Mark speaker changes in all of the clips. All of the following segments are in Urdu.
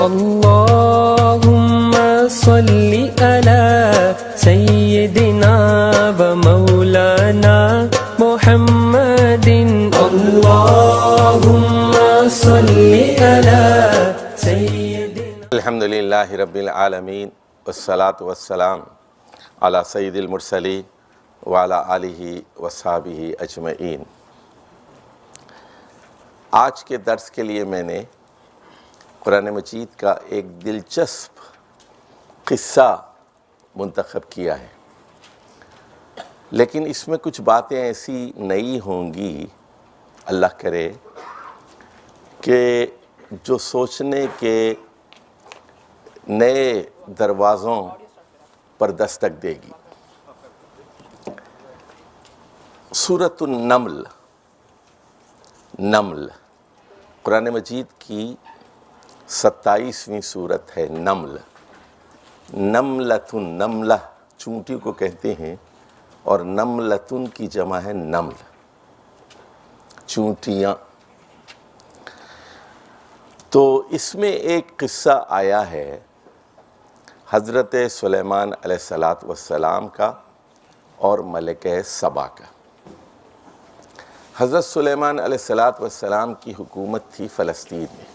Speaker 1: اللهم صل على سيدنا ومولانا محمد اللهم صل على سيدنا
Speaker 2: الحمد للہ رب العالمین والصلاة والسلام علی سید المرسلین وعلی آلہ وصحبہ اجمعین۔ آج کے درس کے لیے میں نے قرآن مجید کا ایک دلچسپ قصہ منتخب کیا ہے، لیکن اس میں کچھ باتیں ایسی نئی ہوں گی، اللہ کرے، کہ جو سوچنے کے نئے دروازوں پر دستک دے گی۔ سورۃ النمل، نمل قرآن مجید کی 27ویں سورت ہے۔ نمل، نملۃ، نملہ چونٹی کو کہتے ہیں، اور نملۃ کی جمع ہے نمل، چونٹیاں۔ تو اس میں ایک قصہ آیا ہے حضرت سلیمان علیہ السلام کا اور ملکہ سبا کا۔ حضرت سلیمان علیہ السلام کی حکومت تھی فلسطین میں،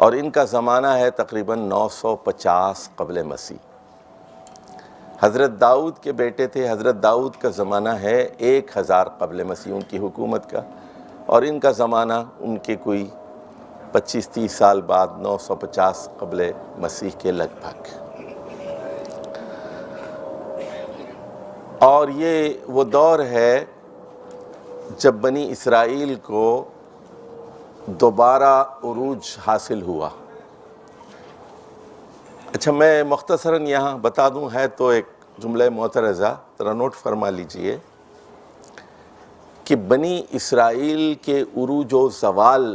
Speaker 2: اور ان کا زمانہ ہے تقریباً 950 قبل مسیح۔ حضرت داؤد کے بیٹے تھے، حضرت داؤد کا زمانہ ہے 1000 قبل مسیح ان کی حکومت کا، اور ان کا زمانہ ان کے کوئی 25-30 سال بعد 950 قبل مسیح کے لگ بھگ۔ اور یہ وہ دور ہے جب بنی اسرائیل کو دوبارہ عروج حاصل ہوا۔ اچھا، میں مختصراً یہاں بتا دوں، ہے تو ایک جملہ معترضہ، ذرا نوٹ فرما لیجئے کہ بنی اسرائیل کے عروج و زوال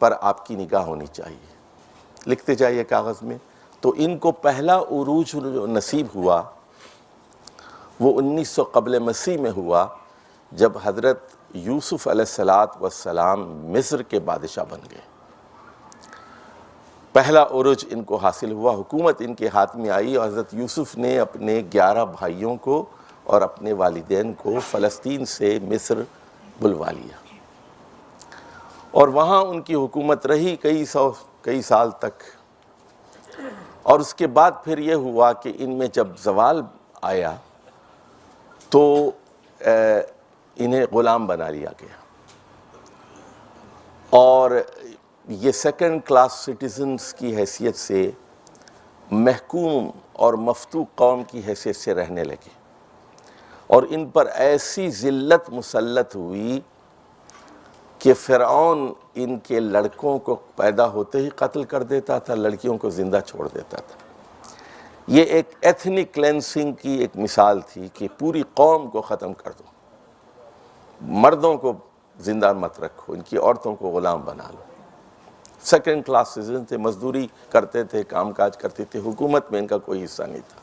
Speaker 2: پر آپ کی نگاہ ہونی چاہیے، لکھتے جائیے کاغذ میں۔ تو ان کو پہلا عروج جو نصیب ہوا وہ 1900 قبل مسیح میں ہوا، جب حضرت یوسف علیہ السلام مصر کے بادشاہ بن گئے۔ پہلا عروج ان کو حاصل ہوا، حکومت ان کے ہاتھ میں آئی، اور حضرت یوسف نے اپنے 11 بھائیوں کو اور اپنے والدین کو فلسطین سے مصر بلوا لیا، اور وہاں ان کی حکومت رہی کئی سال تک۔ اور اس کے بعد پھر یہ ہوا کہ ان میں جب زوال آیا تو انہیں غلام بنا لیا گیا، اور یہ سیکنڈ کلاس سٹیزنز کی حیثیت سے محکوم اور مفتوح قوم کی حیثیت سے رہنے لگے، اور ان پر ایسی ذلت مسلط ہوئی کہ فرعون ان کے لڑکوں کو پیدا ہوتے ہی قتل کر دیتا تھا، لڑکیوں کو زندہ چھوڑ دیتا تھا۔ یہ ایک ایتھنک کلینسنگ کی ایک مثال تھی کہ پوری قوم کو ختم کر دو، مردوں کو زندہ مت رکھو، ان کی عورتوں کو غلام بنا لو۔ سیکنڈ کلاس سٹیزن تھے، مزدوری کرتے تھے، کام کاج کرتے تھے، حکومت میں ان کا کوئی حصہ نہیں تھا۔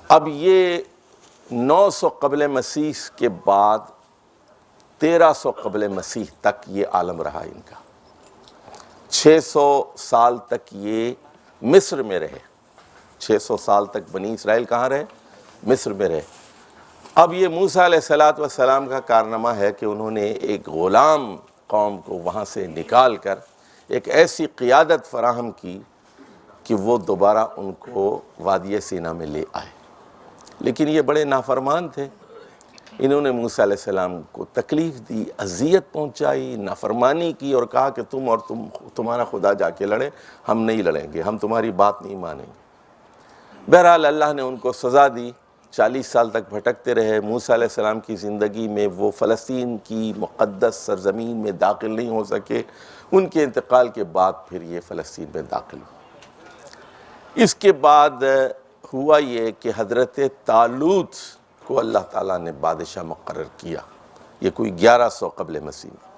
Speaker 2: اب یہ 900 قبل مسیح کے بعد 1300 قبل مسیح تک یہ عالم رہا ان کا۔ 600 سال تک یہ مصر میں رہے، 600 سال تک بنی اسرائیل کہاں رہے؟ مصر میں رہے۔ اب یہ موسیٰ علیہ السلام کا کارنامہ ہے کہ انہوں نے ایک غلام قوم کو وہاں سے نکال کر ایک ایسی قیادت فراہم کی کہ وہ دوبارہ ان کو وادی سینا میں لے آئے، لیکن یہ بڑے نافرمان تھے۔ انہوں نے موسیٰ علیہ السلام کو تکلیف دی، اذیت پہنچائی، نافرمانی کی، اور کہا کہ تمہارا خدا جا کے لڑے، ہم نہیں لڑیں گے، ہم تمہاری بات نہیں مانیں گے۔ بہرحال اللہ نے ان کو سزا دی، 40 سال تک بھٹکتے رہے۔ موسیٰ علیہ السلام کی زندگی میں وہ فلسطین کی مقدس سرزمین میں داخل نہیں ہو سکے، ان کے انتقال کے بعد پھر یہ فلسطین میں داخل ہوئے۔ اس کے بعد ہوا یہ کہ حضرت طالوت کو اللہ تعالیٰ نے بادشاہ مقرر کیا، یہ کوئی 1100 قبل مسیح میں،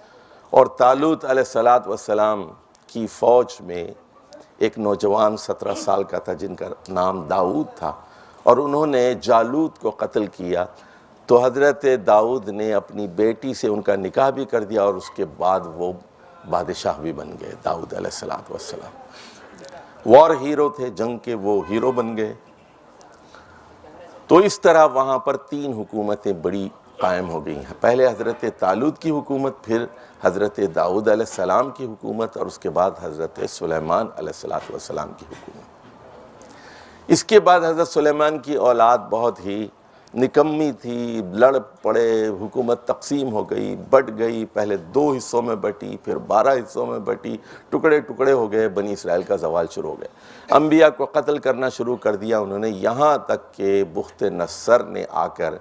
Speaker 2: اور طالوت علیہ السلام کی فوج میں ایک نوجوان 17 سال کا تھا جن کا نام داؤد تھا، اور انہوں نے جالوت کو قتل کیا۔ تو حضرت داؤد نے اپنی بیٹی سے ان کا نکاح بھی کر دیا، اور اس کے بعد وہ بادشاہ بھی بن گئے داؤد علیہ السلام. وار ہیرو تھے، جنگ کے وہ ہیرو بن گئے. تو اس طرح وہاں پر 3 حکومتیں بڑی قائم ہو گئی ہیں. پہلے حضرت طالوت کی حکومت، پھر حضرت داؤد علیہ السلام کی حکومت، اور اس کے بعد حضرت سلیمان علیہ السلام کی حکومت. اس کے بعد حضرت سلیمان کی اولاد بہت ہی نکمی تھی، لڑ پڑے، حکومت تقسیم ہو گئی، بٹ گئی. پہلے 2 حصوں میں بٹی، پھر 12 حصوں میں بٹی، ٹکڑے ٹکڑے ہو گئے. بنی اسرائیل کا زوال شروع ہو گیا. انبیاء کو قتل کرنا شروع کر دیا انہوں نے، یہاں تک کہ بخت نصر نے آ کر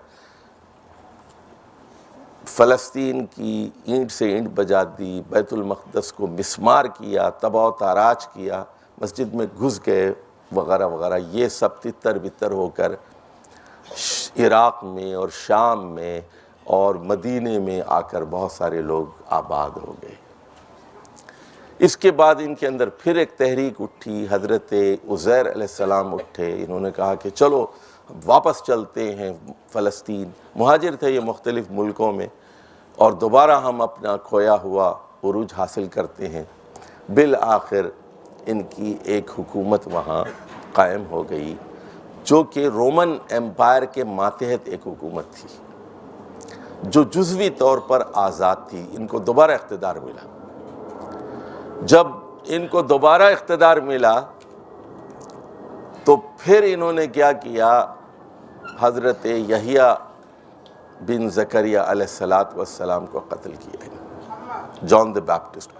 Speaker 2: فلسطین کی اینٹ سے اینٹ بجا دی، بیت المقدس کو مسمار کیا، تباہ و تاراج کیا، مسجد میں گھس گئے وغیرہ وغیرہ. یہ سب تتر بتر ہو کر عراق میں اور شام میں اور مدینے میں آ کر بہت سارے لوگ آباد ہو گئے. اس کے بعد ان کے اندر پھر ایک تحریک اٹھی. حضرت عزیر علیہ السلام اٹھے، انہوں نے کہا کہ چلو واپس چلتے ہیں فلسطین. مہاجر تھے یہ مختلف ملکوں میں، اور دوبارہ ہم اپنا کھویا ہوا عروج حاصل کرتے ہیں. بالآخر ان کی ایک حکومت وہاں قائم ہو گئی، جو کہ رومن ایمپائر کے ماتحت ایک حکومت تھی، جو جزوی طور پر آزاد تھی. ان کو دوبارہ اقتدار ملا. جب ان کو دوبارہ اقتدار ملا تو پھر انہوں نے کیا کیا، حضرت یحییٰ بن زکریا علیہ السلام کو قتل کیا، جان دی بیپٹسٹ.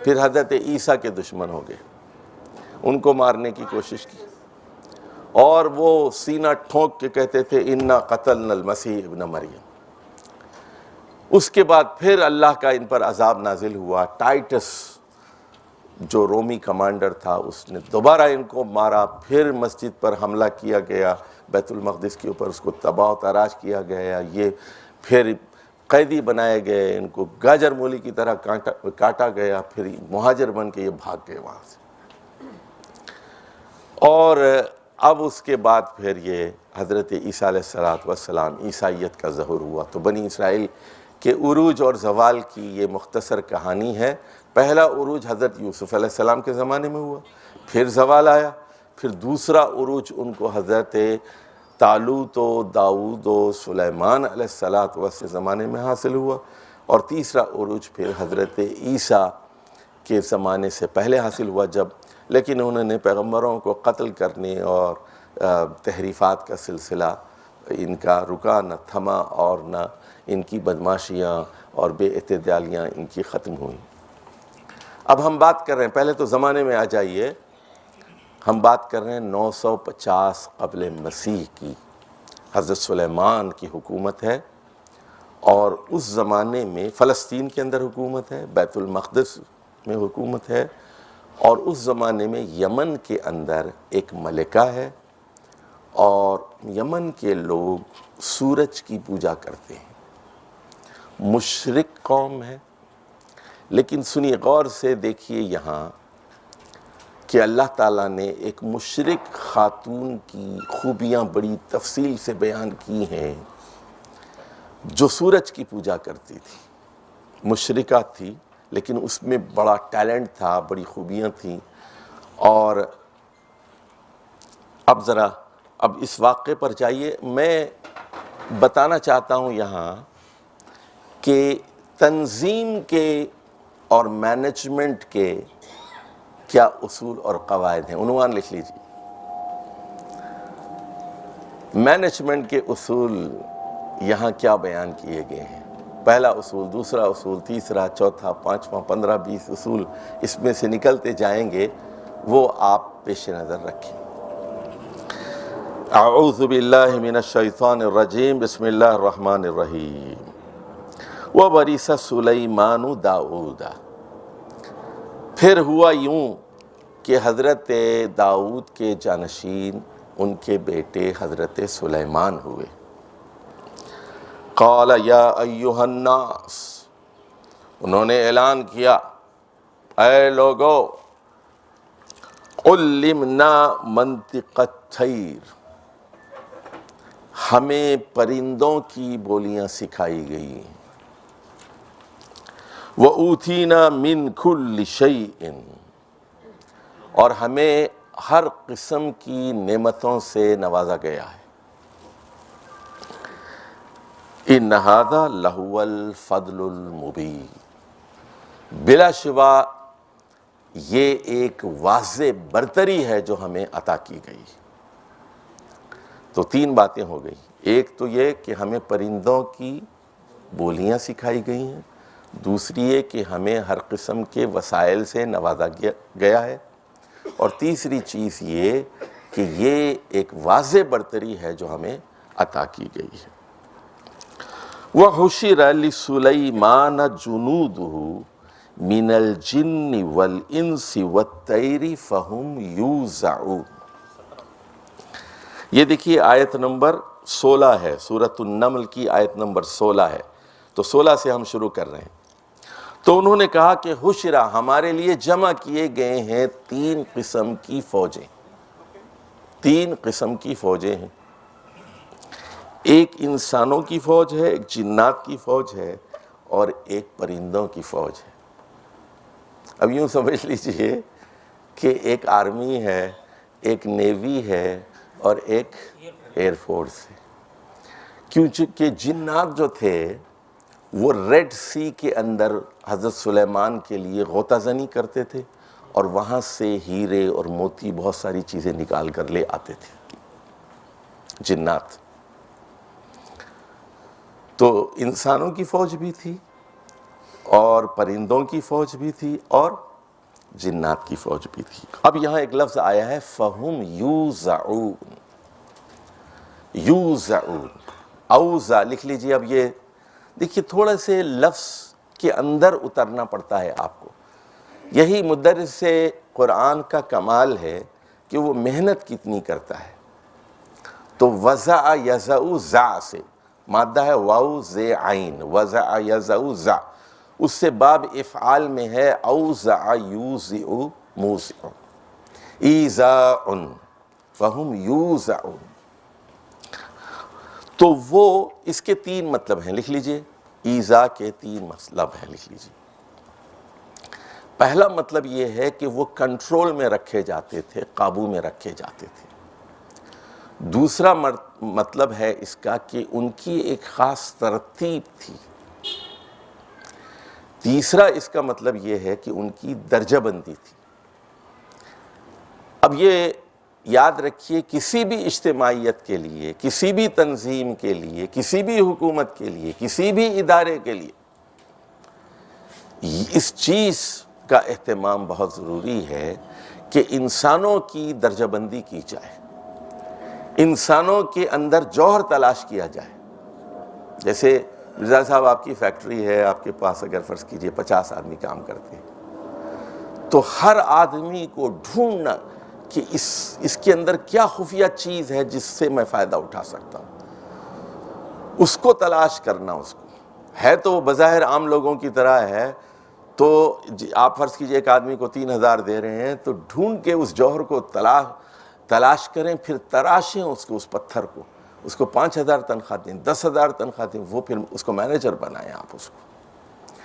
Speaker 2: پھر حضرت عیسیٰ کے دشمن ہو گئے، ان کو مارنے کی کوشش کی، اور وہ سینہ ٹھونک کے کہتے تھے انا قتلنا المسیح ابن مریم. اس کے بعد پھر اللہ کا ان پر عذاب نازل ہوا. ٹائٹس جو رومی کمانڈر تھا اس نے دوبارہ ان کو مارا. پھر مسجد پر حملہ کیا گیا، بیت المقدس کے اوپر، اس کو تباہ و تاراج کیا گیا. یہ پھر قیدی بنائے گئے، ان کو گاجر مولی کی طرح کاٹا گیا. پھر مہاجر بن کے یہ بھاگ گئے وہاں سے. اور اب اس کے بعد پھر یہ حضرت عیسیٰ علیہ السلام عیسائیت کا ظہور ہوا. تو بنی اسرائیل کے عروج اور زوال کی یہ مختصر کہانی ہے. پہلا عروج حضرت یوسف علیہ السلام کے زمانے میں ہوا، پھر زوال آیا. پھر دوسرا عروج ان کو حضرت طالوت و داؤد و سلیمان علیہ السلام کے زمانے میں حاصل ہوا، اور تیسرا عروج پھر حضرت عیسیٰ کے زمانے سے پہلے حاصل ہوا جب، لیکن انہوں نے پیغمبروں کو قتل کرنے اور تحریفات کا سلسلہ ان کا رکا نہ تھما، اور نہ ان کی بدماشیاں اور بے اعتدالیاں ان کی ختم ہوئیں. اب ہم بات کر رہے ہیں، پہلے تو زمانے میں آ جائیے، ہم بات کر رہے ہیں 950 قبل مسیح کی. حضرت سلیمان کی حکومت ہے، اور اس زمانے میں فلسطین کے اندر حکومت ہے، بیت المقدس میں حکومت ہے، اور اس زمانے میں یمن کے اندر ایک ملکہ ہے، اور یمن کے لوگ سورج کی پوجا کرتے ہیں. مشرک قوم ہے، لیکن سنیے غور سے دیکھیے یہاں کہ اللہ تعالیٰ نے ایک مشرک خاتون کی خوبیاں بڑی تفصیل سے بیان کی ہیں، جو سورج کی پوجا کرتی تھی. مشرکہ تھی، لیکن اس میں بڑا ٹیلنٹ تھا، بڑی خوبیاں تھیں. اور اب اس واقعے پر جائیے. میں بتانا چاہتا ہوں یہاں کہ تنظیم کے اور مینجمنٹ کے کیا اصول اور قواعد ہیں. عنوان لکھ لیجیے، مینجمنٹ کے اصول یہاں کیا بیان کیے گئے ہیں. پہلا اصول، دوسرا اصول، تیسرا، چوتھا، پانچواں، 15، 20 اصول اس میں سے نکلتے جائیں گے، وہ آپ پیش نظر رکھیں. اعوذ باللہ من الشیطان الرجیم، بسم اللہ الرحمن الرحیم. وَوَرِثَ سُلَيْمَانُ دَاؤُودَ. پھر ہوا یوں کہ حضرت داؤد کے جانشین ان کے بیٹے حضرت سلیمان ہوئے. قال یا ایہا الناس، انہوں نے اعلان کیا، اے لوگو، علمنا منطق الطیر، ہمیں پرندوں کی بولیاں سکھائی گئی. وَأُوتِينَا مِن كُلِّ شَيْءٍ، اور ہمیں ہر قسم کی نعمتوں سے نوازا گیا ہے۔ إِنَّ هَذَا لَهُوَ الْفَضْلُ الْمُبِينُ، بلا شبہ یہ ایک واضح برتری ہے جو ہمیں عطا کی گئی۔ تو تین باتیں ہو گئی، ایک تو یہ کہ ہمیں پرندوں کی بولیاں سکھائی گئی ہیں، دوسری یہ کہ ہمیں ہر قسم کے وسائل سے نوازا گیا ہے، اور تیسری چیز یہ کہ یہ ایک واضح برتری ہے جو ہمیں عطا کی گئی ہے۔ وَحُشِرَ لِسُلَيْمَانَ جُنُودُهُ مِنَ الْجِنِّ وَالْإِنسِ وَالطَّيْرِ فَهُمْ يُوزَعُونَ۔ یہ دیکھیے آیت نمبر 16 ہے، سورۃ النمل کی آیت نمبر 16 ہے، تو 16 سے ہم شروع کر رہے ہیں۔ تو انہوں نے کہا کہ حشرہ، ہمارے لیے جمع کیے گئے ہیں تین قسم کی فوجیں، تین قسم کی فوجیں ہیں، ایک انسانوں کی فوج ہے، ایک جنات کی فوج ہے، اور ایک پرندوں کی فوج ہے۔ اب یوں سمجھ لیجئے کہ ایک آرمی ہے، ایک نیوی ہے، اور ایک ایئر فورس ہے، کیونکہ جنات جو تھے وہ ریڈ سی کے اندر حضرت سلیمان کے لیے غوطہ زنی کرتے تھے، اور وہاں سے ہیرے اور موتی بہت ساری چیزیں نکال کر لے آتے تھے جنات۔ تو انسانوں کی فوج بھی تھی، اور پرندوں کی فوج بھی تھی، اور جنات کی فوج بھی تھی۔ اب یہاں ایک لفظ آیا ہے فَهُمْ يُوزَعُونَ، یوزعون، اوزع لکھ لیجئے۔ اب یہ دیکھیے تھوڑا سے لفظ کے اندر اترنا پڑتا ہے آپ کو، یہی مدرس قرآن کا کمال ہے کہ وہ محنت کتنی کرتا ہے۔ تو وضع یضع زع سے مادہ ہے واو زے عین، وضع یضع زع، اس سے باب افعال میں ہے اوزع یوزع موزع، ایزاء فہم یوزعون۔ تو وہ اس کے تین مطلب ہیں، لکھ لیجئے، ایزا کے تین مطلب ہیں، لکھ لیجئے۔ پہلا مطلب یہ ہے کہ وہ کنٹرول میں رکھے جاتے تھے، قابو میں رکھے جاتے تھے۔ دوسرا مطلب ہے اس کا کہ ان کی ایک خاص ترتیب تھی۔ تیسرا اس کا مطلب یہ ہے کہ ان کی درجہ بندی تھی۔ اب یہ یاد رکھیے، کسی بھی اجتماعیت کے لیے، کسی بھی تنظیم کے لیے، کسی بھی حکومت کے لیے، کسی بھی ادارے کے لیے اس چیز کا اہتمام بہت ضروری ہے کہ انسانوں کی درجہ بندی کی جائے، انسانوں کے اندر جوہر تلاش کیا جائے۔ جیسے مرزا صاحب آپ کی فیکٹری ہے، آپ کے پاس اگر فرض کیجئے 50 آدمی کام کرتے ہیں، تو ہر آدمی کو ڈھونڈنا کہ اس کے اندر کیا خفیہ چیز ہے جس سے میں فائدہ اٹھا سکتا ہوں، اس کو تلاش کرنا۔ اس کو ہے تو وہ بظاہر عام لوگوں کی طرح ہے، تو آپ فرض کیجئے ایک آدمی کو 3000 دے رہے ہیں، تو ڈھونڈ کے اس جوہر کو تلاش کریں، پھر تراشیں اس پتھر کو، اس کو 5000 تنخواہ دیں، 10,000 تنخواہ دیں، وہ پھر اس کو مینیجر بنائیں آپ اس کو۔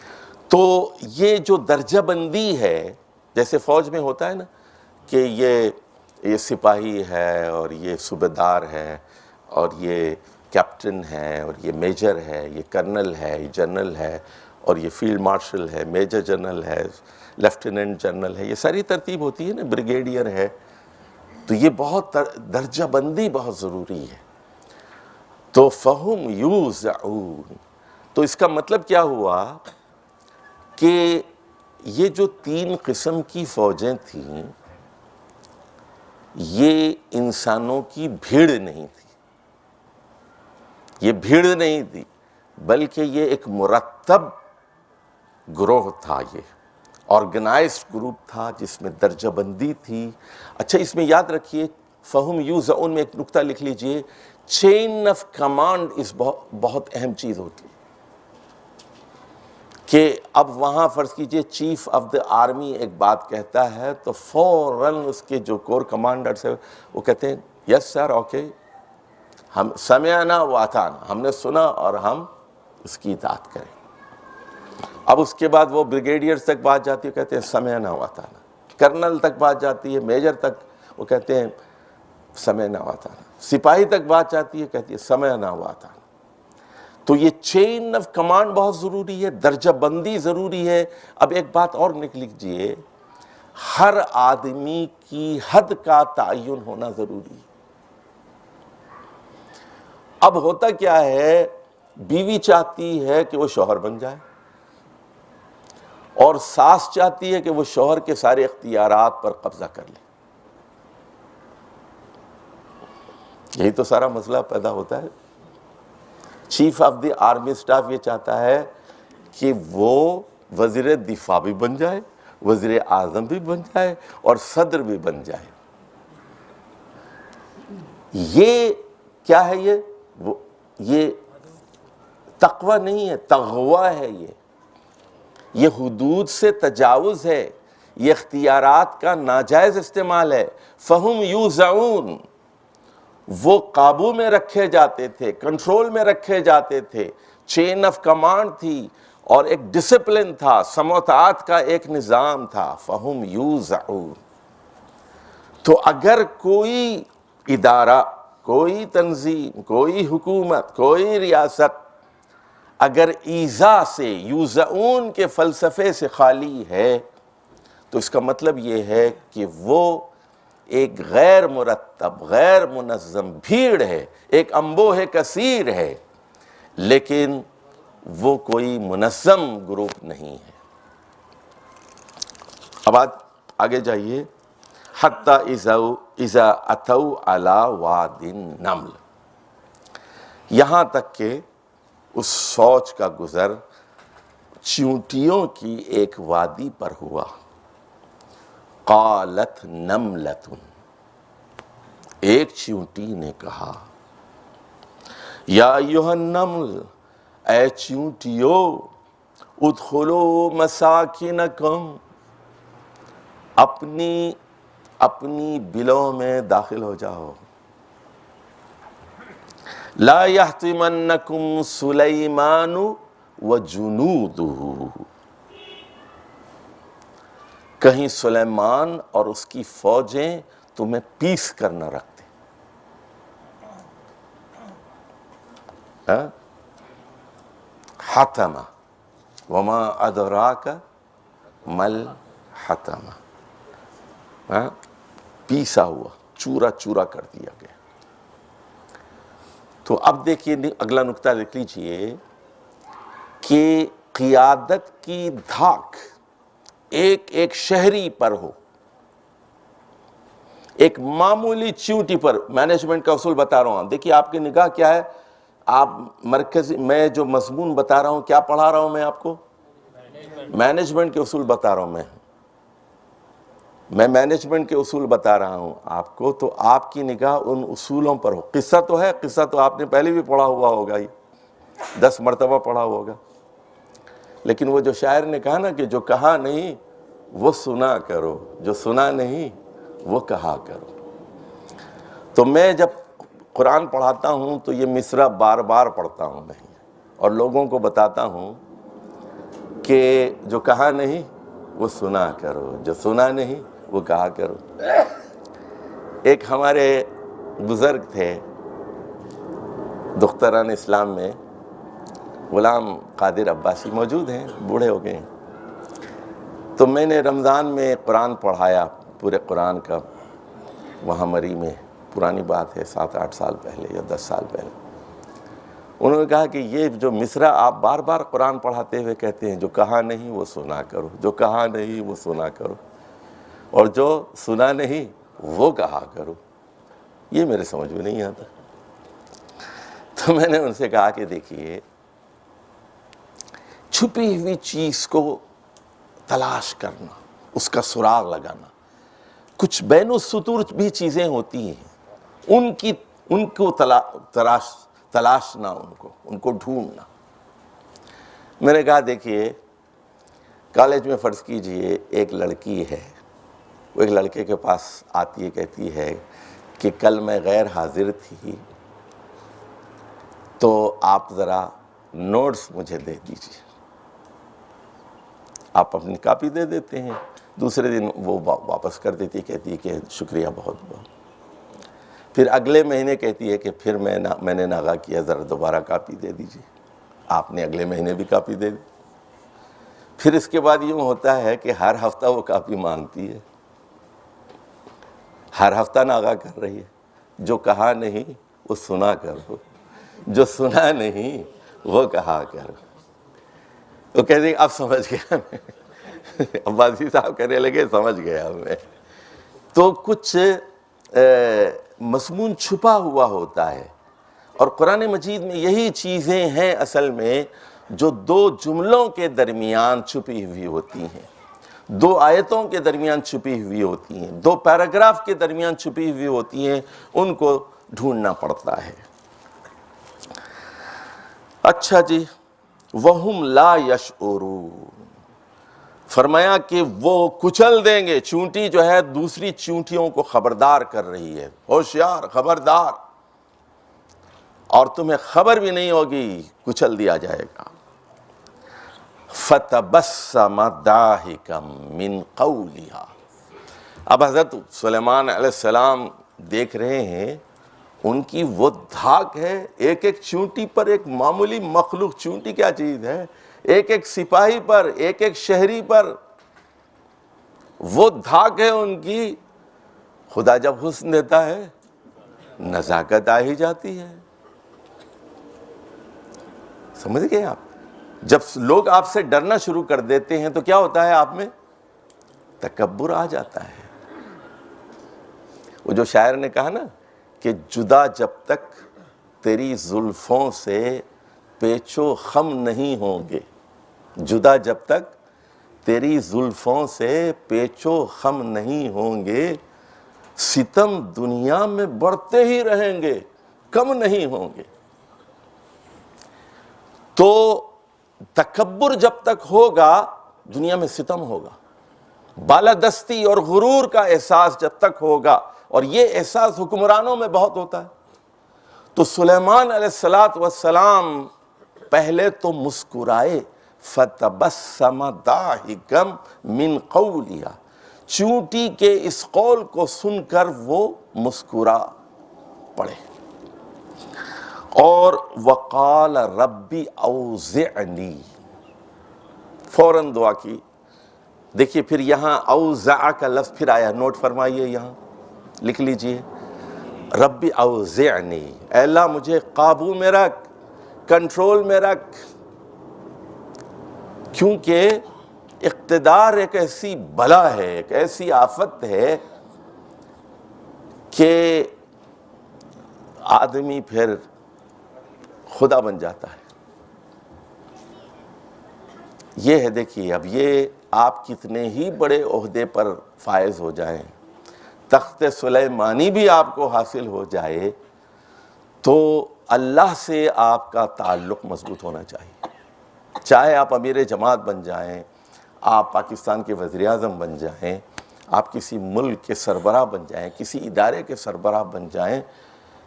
Speaker 2: تو یہ جو درجہ بندی ہے، جیسے فوج میں ہوتا ہے نا کہ یہ سپاہی ہے، اور یہ صوبیدار ہے، اور یہ کیپٹن ہے، اور یہ میجر ہے، یہ کرنل ہے، یہ جنرل ہے، اور یہ فیلڈ مارشل ہے، میجر جنرل ہے، لیفٹیننٹ جنرل ہے، یہ ساری ترتیب ہوتی ہے نا، بریگیڈیئر ہے۔ تو یہ بہت درجہ بندی بہت ضروری ہے۔ تو فہم یوزعون، تو اس کا مطلب کیا ہوا کہ یہ جو تین قسم کی فوجیں تھیں، یہ انسانوں کی بھیڑ نہیں تھی، یہ بھیڑ نہیں تھی، بلکہ یہ ایک مرتب گروہ تھا، یہ آرگنائزڈ گروپ تھا جس میں درجہ بندی تھی۔ اچھا، اس میں یاد رکھیے فہم یوزعون میں ایک نکتہ لکھ لیجئے، چین آف کمانڈ اس بہت اہم چیز ہوتی ہے، کہ اب وہاں فرض کیجئے چیف آف دی آرمی ایک بات کہتا ہے تو فوراً اس کے جو کور کمانڈرز ہیں وہ کہتے ہیں یس سر، اوکے، ہم سمعنا و اطعنا، ہم نے سنا اور ہم اس کی اطاعت کریں۔ اب اس کے بعد وہ بریگیڈیئرز تک بات جاتی ہے، کہتے ہیں سمعنا واطعنا، کرنل تک بات جاتی ہے، میجر تک وہ کہتے ہیں سمعنا واطعنا، سپاہی تک بات جاتی ہے، کہتی ہے سمعنا واطعنا۔ تو یہ چین آف کمانڈ بہت ضروری ہے، درجہ بندی ضروری ہے۔ اب ایک بات اور لکھ لیجئے، ہر آدمی کی حد کا تعین ہونا ضروری ہے۔ اب ہوتا کیا ہے، بیوی چاہتی ہے کہ وہ شوہر بن جائے، اور ساس چاہتی ہے کہ وہ شوہر کے سارے اختیارات پر قبضہ کر لے۔ یہی تو سارا مسئلہ پیدا ہوتا ہے۔ Chief of the army staff یہ چاہتا ہے کہ وہ وزیر دفاع بھی بن جائے، وزیر اعظم بھی بن جائے، اور صدر بھی بن جائے۔ یہ کیا ہے؟ یہ تقوی نہیں ہے، تغوی ہے۔ یہ حدود سے تجاوز ہے، یہ اختیارات کا ناجائز استعمال ہے۔ فَهُمْ يُوزَعُونَ، وہ قابو میں رکھے جاتے تھے، کنٹرول میں رکھے جاتے تھے، چین آف کمانڈ تھی، اور ایک ڈسپلن تھا، سموتعات کا ایک نظام تھا۔ فَهُمْ يُوزَعُونَ۔ تو اگر کوئی ادارہ، کوئی تنظیم، کوئی حکومت، کوئی ریاست اگر ایذا سے، یوزعون کے فلسفے سے خالی ہے، تو اس کا مطلب یہ ہے کہ وہ ایک غیر مرتب، غیر منظم بھیڑ ہے، ایک انبوہ کثیر ہے، لیکن وہ کوئی منظم گروپ نہیں ہے۔ اب آگے جائیے، حتی اذا اتوا علی واد النمل، یہاں تک کہ اس فوج کا گزر چیونٹیوں کی ایک وادی پر ہوا۔ قالت نملۃ، ایک چیونٹی نے کہا، یا ایھا النمل، اے چیونٹیو، ادخلوا مساکنکم، اپنی بلوں میں داخل ہو جاؤ۔ لا یحطمنکم سلیمان وجنودہ، کہیں سلیمان اور اس کی فوجیں تمہیں پیس کر نہ رکھتے۔ حطمہ، وما ادراک مل حطمہ، پیسا ہوا، چورا چورا کر دیا گیا۔ تو اب دیکھیے اگلا نقطہ لکھ لیجئے کہ قیادت کی دھاک ایک ایک شہری پر ہو، ایک معمولی چیونٹی پر۔ مینجمنٹ کا اصول بتا رہا ہوں، دیکھیے آپ کی نگاہ کیا ہے، آپ مرکزی، میں جو مضمون بتا رہا ہوں، کیا پڑھا رہا ہوں میں آپ کو؟ مینجمنٹ کے اصول بتا رہا ہوں میں مینجمنٹ کے اصول بتا رہا ہوں آپ کو، تو آپ کی نگاہ ان اصولوں پر ہو۔ قصہ تو ہے، قصہ تو آپ نے پہلے بھی پڑھا ہوا ہوگا، 10 مرتبہ پڑھا ہوگا، لیکن وہ جو شاعر نے کہا نا کہ جو کہا نہیں وہ سنا کرو، جو سنا نہیں وہ کہا کرو۔ تو میں جب قرآن پڑھاتا ہوں تو یہ مصرع بار بار پڑھتا ہوں میں، اور لوگوں کو بتاتا ہوں کہ جو کہا نہیں وہ سنا کرو، جو سنا نہیں وہ کہا کرو۔ ایک ہمارے بزرگ تھے دختران اسلام میں، غلام قادر عباسی، موجود ہیں، بوڑھے ہو گئے ہیں۔ تو میں نے رمضان میں قرآن پڑھایا، پورے قرآن کا، وہاں مری میں، پرانی بات ہے، 7-8 سال پہلے یا 10 سال پہلے۔ انہوں نے کہا کہ یہ جو مصرع آپ بار بار قرآن پڑھاتے ہوئے کہتے ہیں، جو کہا نہیں وہ سنا کرو، جو کہا نہیں وہ سنا کرو، اور جو سنا نہیں وہ کہا کرو، یہ میرے سمجھ میں نہیں آتا۔ تو میں نے ان سے کہا کہ دیکھیے، چھپی ہوئی چیز کو تلاش کرنا، اس کا سراغ لگانا، کچھ بین السطور بھی چیزیں ہوتی ہیں، ان کو تلاشنا، ان کو ڈھونڈنا۔ میں نے کہا دیکھیے، کالج میں فرض کیجئے ایک لڑکی ہے، وہ ایک لڑکے کے پاس آتی ہے، کہتی ہے کہ کل میں غیر حاضر تھی، تو آپ ذرا نوٹس مجھے دے دیجیے۔ آپ اپنی کاپی دے دیتے ہیں، دوسرے دن وہ واپس کر دیتی ہے، کہتی ہے کہ شکریہ بہت بہت. پھر اگلے مہینے کہتی ہے کہ پھر میں نے ناغہ کیا، ذرا دوبارہ کاپی دے دیجیے. آپ نے اگلے مہینے بھی کاپی دے دی. پھر اس کے بعد یوں ہوتا ہے کہ ہر ہفتہ وہ کاپی مانگتی ہے، ہر ہفتہ ناغہ کر رہی ہے. جو کہا نہیں وہ سنا کرو، جو سنا نہیں وہ کہا کرو. وہ کہتے ہیں اب سمجھ گیا میں. عباسی صاحب کہنے لگے سمجھ گیا میں. تو کچھ مضمون چھپا ہوا ہوتا ہے، اور قرآن مجید میں یہی چیزیں ہیں اصل میں جو دو جملوں کے درمیان چھپی ہوئی ہوتی ہیں، دو آیتوں کے درمیان چھپی ہوئی ہوتی ہیں، دو پیراگراف کے درمیان چھپی ہوئی ہوتی ہیں. ان کو ڈھونڈنا پڑتا ہے. اچھا جی، وَهُمْ لَا يَشْعُرُونَ، فرمایا کہ وہ کچل دیں گے. چونٹی جو ہے دوسری چونٹیوں کو خبردار کر رہی ہے، ہوشیار، خبردار، اور تمہیں خبر بھی نہیں ہوگی، کچل دیا جائے گا. فَتَبَسَّمَ ضَاحِكًا مِّن قَوْلِهَا. اب حضرت سلیمان علیہ السلام دیکھ رہے ہیں ان کی وہ دھاک ہے، ایک ایک چونٹی پر، ایک معمولی مخلوق، چونٹی کیا چیز ہے، ایک ایک سپاہی پر، ایک ایک شہری پر وہ دھاک ہے ان کی. خدا جب حسن دیتا ہے نزاکت آ ہی جاتی ہے. سمجھ گئے آپ؟ جب لوگ آپ سے ڈرنا شروع کر دیتے ہیں تو کیا ہوتا ہے؟ آپ میں تکبر آ جاتا ہے. وہ جو شاعر نے کہا نا کہ جدا جب تک تیری زلفوں سے پیچ و خم نہیں ہوں گے، جدا جب تک تیری زلفوں سے پیچ و خم نہیں ہوں گے، ستم دنیا میں بڑھتے ہی رہیں گے، کم نہیں ہوں گے. تو تکبر جب تک ہوگا دنیا میں ستم ہوگا. بالادستی اور غرور کا احساس جب تک ہوگا، اور یہ احساس حکمرانوں میں بہت ہوتا ہے. تو سلیمان علیہ السلام پہلے تو مسکرائے، فَتَبَسَّمَ ضَاحِكًا مِّن قَوْلِهَا، چونٹی کے اس قول کو سن کر وہ مسکرا پڑے. اور وَقَالَ رَبِّ أَوْزِعْنِي، فوراً دعا کی. دیکھیے پھر یہاں اوزع کا لفظ پھر آیا، نوٹ فرمائیے، یہاں لکھ لیجئے، رب اوزعنی، اے اللہ مجھے قابو میں رکھ، کنٹرول میں رکھ. کیونکہ اقتدار ایک ایسی بلا ہے، ایک ایسی آفت ہے کہ آدمی پھر خدا بن جاتا ہے. یہ ہے، دیکھیے اب یہ آپ کتنے ہی بڑے عہدے پر فائز ہو جائیں، تخت سلیمانی بھی آپ کو حاصل ہو جائے، تو اللہ سے آپ کا تعلق مضبوط ہونا چاہیے. چاہے آپ امیر جماعت بن جائیں، آپ پاکستان کے وزیر اعظم بن جائیں، آپ کسی ملک کے سربراہ بن جائیں، کسی ادارے کے سربراہ بن جائیں،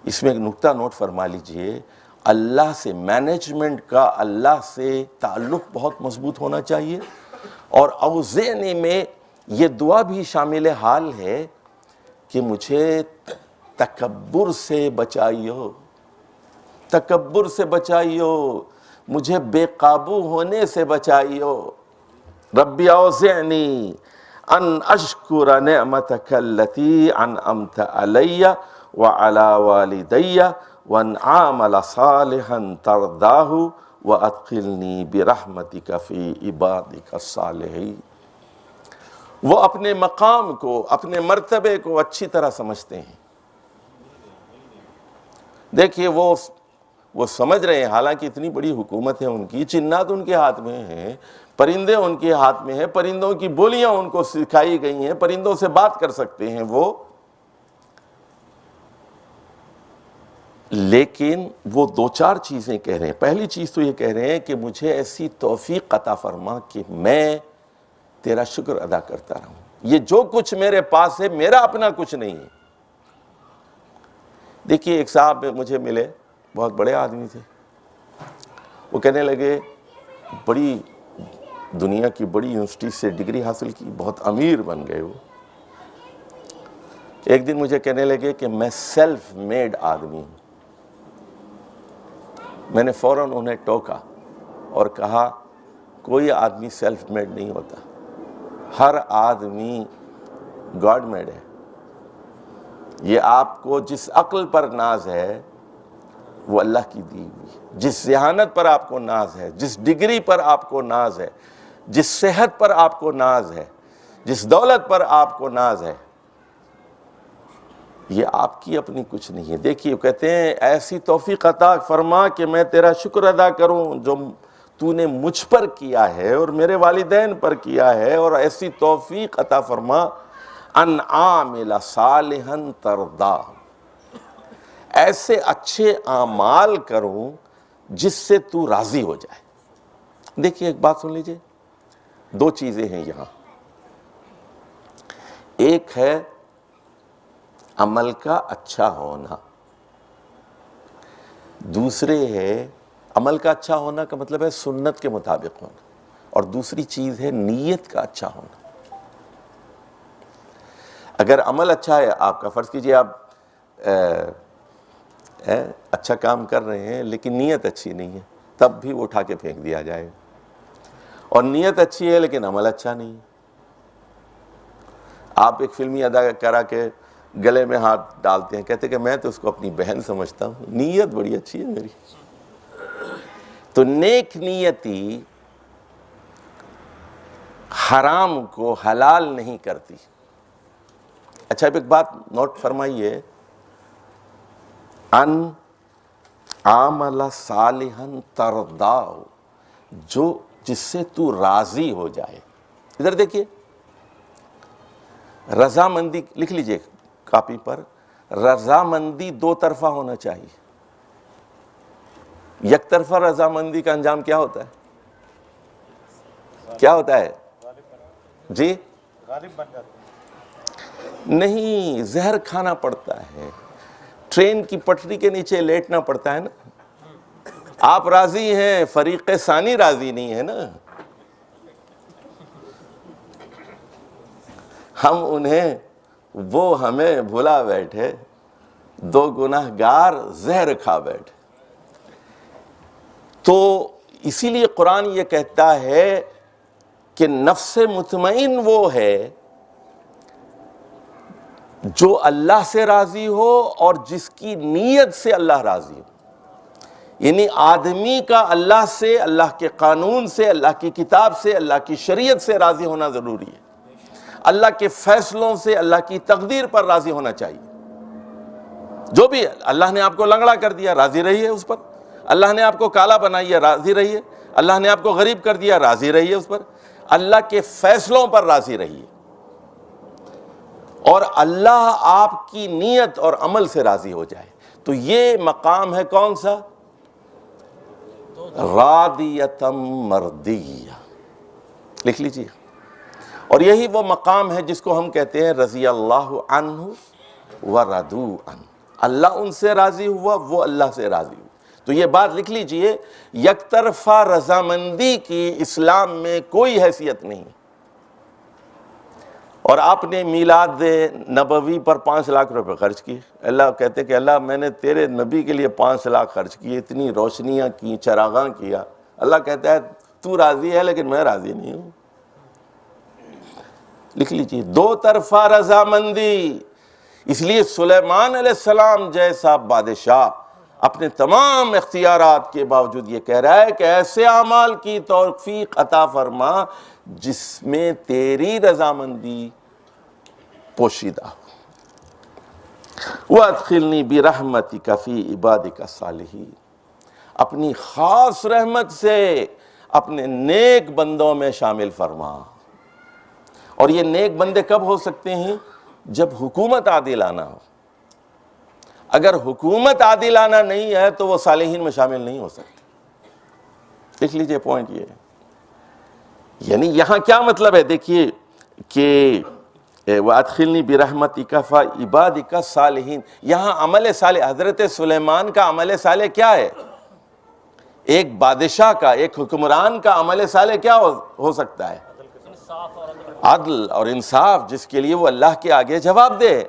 Speaker 2: اس میں ایک نکتہ نوٹ فرما لیجئے، اللہ سے، مینجمنٹ کا اللہ سے تعلق بہت مضبوط ہونا چاہیے. اور اوزعنی میں یہ دعا بھی شامل حال ہے کہ مجھے تکبر سے بچائیو، تکبر سے بچائیو، مجھے بے قابو ہونے سے بچائیو. رب اوزعنی ان اشکر نعمتک التی انعمت علی وعلی والدی وان اعمل صالحا ترضاہ وادخلنی برحمتک فی عبادک الصالحین. وہ اپنے مقام کو، اپنے مرتبے کو اچھی طرح سمجھتے ہیں. دیکھیے وہ سمجھ رہے ہیں، حالانکہ اتنی بڑی حکومت ہے ان کی، جنات ان کے ہاتھ میں ہیں، پرندے ان کے ہاتھ میں ہیں، پرندوں کی بولیاں ان کو سکھائی گئی ہیں، پرندوں سے بات کر سکتے ہیں وہ، لیکن وہ دو چار چیزیں کہہ رہے ہیں. پہلی چیز تو یہ کہہ رہے ہیں کہ مجھے ایسی توفیق عطا فرما کہ میں تیرا شکر ادا کرتا رہوں. یہ جو کچھ میرے پاس ہے میرا اپنا کچھ نہیں ہے. دیکھیے ایک صاحب مجھے ملے، بہت بڑے آدمی تھے، وہ کہنے لگے بڑی دنیا کی بڑی یونیورسٹی سے ڈگری حاصل کی، بہت امیر بن گئے وہ۔ ایک دن مجھے کہنے لگے کہ میں سیلف میڈ آدمی ہوں۔ میں نے فوراً انہیں ٹوکا اور کہا کوئی آدمی سیلف میڈ نہیں ہوتا، ہر آدمی گاڈ میڈ ہے۔ یہ آپ کو جس عقل پر ناز ہے وہ اللہ کی دی ہوئی، جس ذہانت پر آپ کو ناز ہے، جس ڈگری پر آپ کو ناز ہے، جس صحت پر آپ کو ناز ہے، جس دولت پر آپ کو ناز ہے، یہ آپ کی اپنی کچھ نہیں ہے۔ دیکھیے کہتے ہیں ایسی توفیق عطا فرما کہ میں تیرا شکر ادا کروں جو تو نے مجھ پر کیا ہے اور میرے والدین پر کیا ہے، اور ایسی توفیق عطا فرما ان عامل صالحا ترضا، ایسے اچھے اعمال کروں جس سے تو راضی ہو جائے۔ دیکھیے ایک بات سن لیجئے، دو چیزیں ہیں یہاں، ایک ہے عمل کا اچھا ہونا، دوسرے ہے عمل کا اچھا ہونا کا مطلب ہے سنت کے مطابق ہونا، اور دوسری چیز ہے نیت کا اچھا ہونا۔ اگر عمل اچھا ہے آپ کا، فرض کیجئے آپ اچھا کام کر رہے ہیں لیکن نیت اچھی نہیں ہے، تب بھی وہ اٹھا کے پھینک دیا جائے، اور نیت اچھی ہے لیکن عمل اچھا نہیں ہے۔ آپ ایک فلمی اداکارہ کے گلے میں ہاتھ ڈالتے ہیں، کہتے کہ میں تو اس کو اپنی بہن سمجھتا ہوں، نیت بڑی اچھی ہے میری۔ تو نیک نیتی حرام کو حلال نہیں کرتی۔ اچھا ایک بات نوٹ فرمائیے، ان عامل صالحا ترضا، جو جس سے تو راضی ہو جائے۔ ادھر دیکھیے، رضامندی لکھ لیجئے کاپی پر، رضامندی دو طرفہ ہونا چاہیے۔ یک طرفہ رضامندی کا انجام کیا ہوتا ہے؟ کیا ہوتا ہے جی؟
Speaker 3: غالب بن جاتے
Speaker 2: نہیں، زہر کھانا پڑتا ہے، ٹرین کی پٹری کے نیچے لیٹنا پڑتا ہے نا۔ آپ راضی ہیں، فریق ثانی راضی نہیں ہے نا۔ ہم انہیں، وہ ہمیں بھلا بیٹھے، دو گناہگار زہر کھا بیٹھے۔ تو اسی لیے قرآن یہ کہتا ہے کہ نفس مطمئن وہ ہے جو اللہ سے راضی ہو اور جس کی نیت سے اللہ راضی ہو۔ یعنی آدمی کا اللہ سے، اللہ کے قانون سے، اللہ کی کتاب سے، اللہ کی شریعت سے راضی ہونا ضروری ہے۔ اللہ کے فیصلوں سے، اللہ کی تقدیر پر راضی ہونا چاہیے۔ جو بھی اللہ نے آپ کو لنگڑا کر دیا، راضی رہیے اس پر۔ اللہ نے آپ کو کالا بنایا، راضی رہیے۔ اللہ نے آپ کو غریب کر دیا، راضی رہیے اس پر۔ اللہ کے فیصلوں پر راضی رہیے، اور اللہ آپ کی نیت اور عمل سے راضی ہو جائے۔ تو یہ مقام ہے کون سا؟ راضیتم مردیہ، لکھ لیجیے۔ اور یہی وہ مقام ہے جس کو ہم کہتے ہیں رضی اللہ عنہ ورضوا عنہ، اللہ ان سے راضی ہوا، وہ اللہ سے راضی ہوا۔ تو یہ بات لکھ لیجئے، یک طرفہ رضامندی کی اسلام میں کوئی حیثیت نہیں۔ اور آپ نے میلاد نبوی پر 5 لاکھ روپے خرچ کیے، اللہ کہتے کہ اللہ میں نے تیرے نبی کے لیے 5 لاکھ خرچ کیے، اتنی روشنیاں کی، چراغاں کیا۔ اللہ کہتا ہے تو راضی ہے لیکن میں راضی نہیں ہوں۔ لکھ لیجیے، دو طرفہ رضامندی۔ اس لیے سلیمان علیہ السلام جیسا بادشاہ اپنے تمام اختیارات کے باوجود یہ کہہ رہا ہے کہ ایسے اعمال کی توفیق عطا فرما جس میں تیری رضامندی پوشیدہ ہو۔ وَأَدْخِلْنِي بِرَحْمَتِكَ فِي عِبَادِكَ الصَّالِحِينَ، اپنی خاص رحمت سے اپنے نیک بندوں میں شامل فرما۔ اور یہ نیک بندے کب ہو سکتے ہیں؟ جب حکومت عادلانہ ہو۔ اگر حکومت عادلانہ نہیں ہے تو وہ صالحین میں شامل نہیں ہو سکتے۔ لکھ لیجئے پوائنٹ یہ ہے۔ یعنی یہاں کیا مطلب ہے؟ دیکھیے کہ وَأَدْخِلْنِي بِرَحْمَتِكَ فِي عِبَادِكَ الصَّالِحِينَ، یہاں عمل صالح، حضرت سلیمان کا عمل صالح کیا ہے؟ ایک بادشاہ کا، ایک حکمران کا عمل صالح کیا ہو سکتا ہے؟ عدل اور انصاف، جس کے لیے وہ اللہ کے آگے جواب دے۔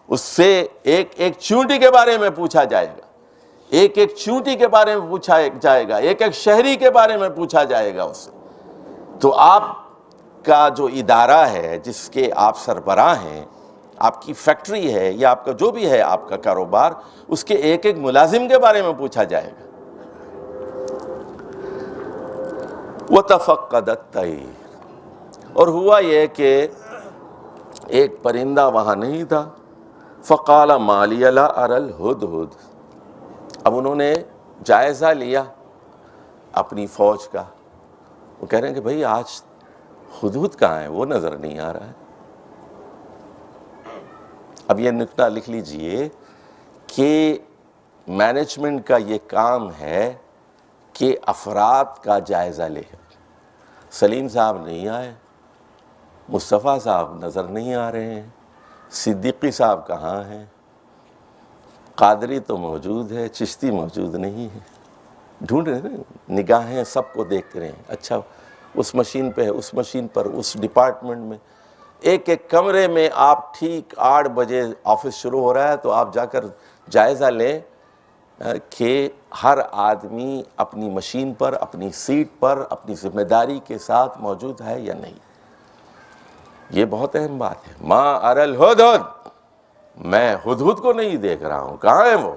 Speaker 2: اس سے ایک ایک چونٹی کے بارے میں پوچھا جائے گا، ایک ایک چونٹی کے بارے میں پوچھا جائے گا، ایک ایک شہری کے بارے میں پوچھا جائے گا اس سے۔ تو آپ کا جو ادارہ ہے، جس کے آپ سربراہ ہیں، آپ کی فیکٹری ہے یا آپ کا جو بھی ہے آپ کا کاروبار، اس کے ایک ایک ملازم کے بارے میں پوچھا جائے گا۔ وَتَفَقَّدَ الطَّيْرَ، اور ہوا یہ کہ ایک پرندہ وہاں نہیں تھا۔ فَقَالَ مَا لِيَ لَا أَرَى الْهُدْهُدْ، اب انہوں نے جائزہ لیا اپنی فوج کا، وہ کہہ رہے ہیں کہ بھئی آج ہدہد کہاں ہے، وہ نظر نہیں آ رہا ہے۔ اب یہ نکتہ لکھ لیجئے کہ مینجمنٹ کا یہ کام ہے کہ افراد کا جائزہ لے۔ سلیم صاحب نہیں آئے، مصطفیٰ صاحب نظر نہیں آ رہے ہیں، صدیقی صاحب کہاں ہیں، قادری تو موجود ہے، چشتی موجود نہیں ہے، ڈھونڈ رہے ہیں، نگاہیں سب کو دیکھ رہے ہیں۔ اچھا اس مشین پہ ہے، اس مشین پر، اس ڈپارٹمنٹ میں، ایک ایک کمرے میں آپ ٹھیک 8 بجے آفس شروع ہو رہا ہے تو آپ جا کر جائزہ لیں کہ ہر آدمی اپنی مشین پر، اپنی سیٹ پر، اپنی ذمہ داری کے ساتھ موجود ہے یا نہیں۔ یہ بہت اہم بات ہے۔ ما اری الہدہد، میں ہدہد کو نہیں دیکھ رہا ہوں، کہاں ہے وہ؟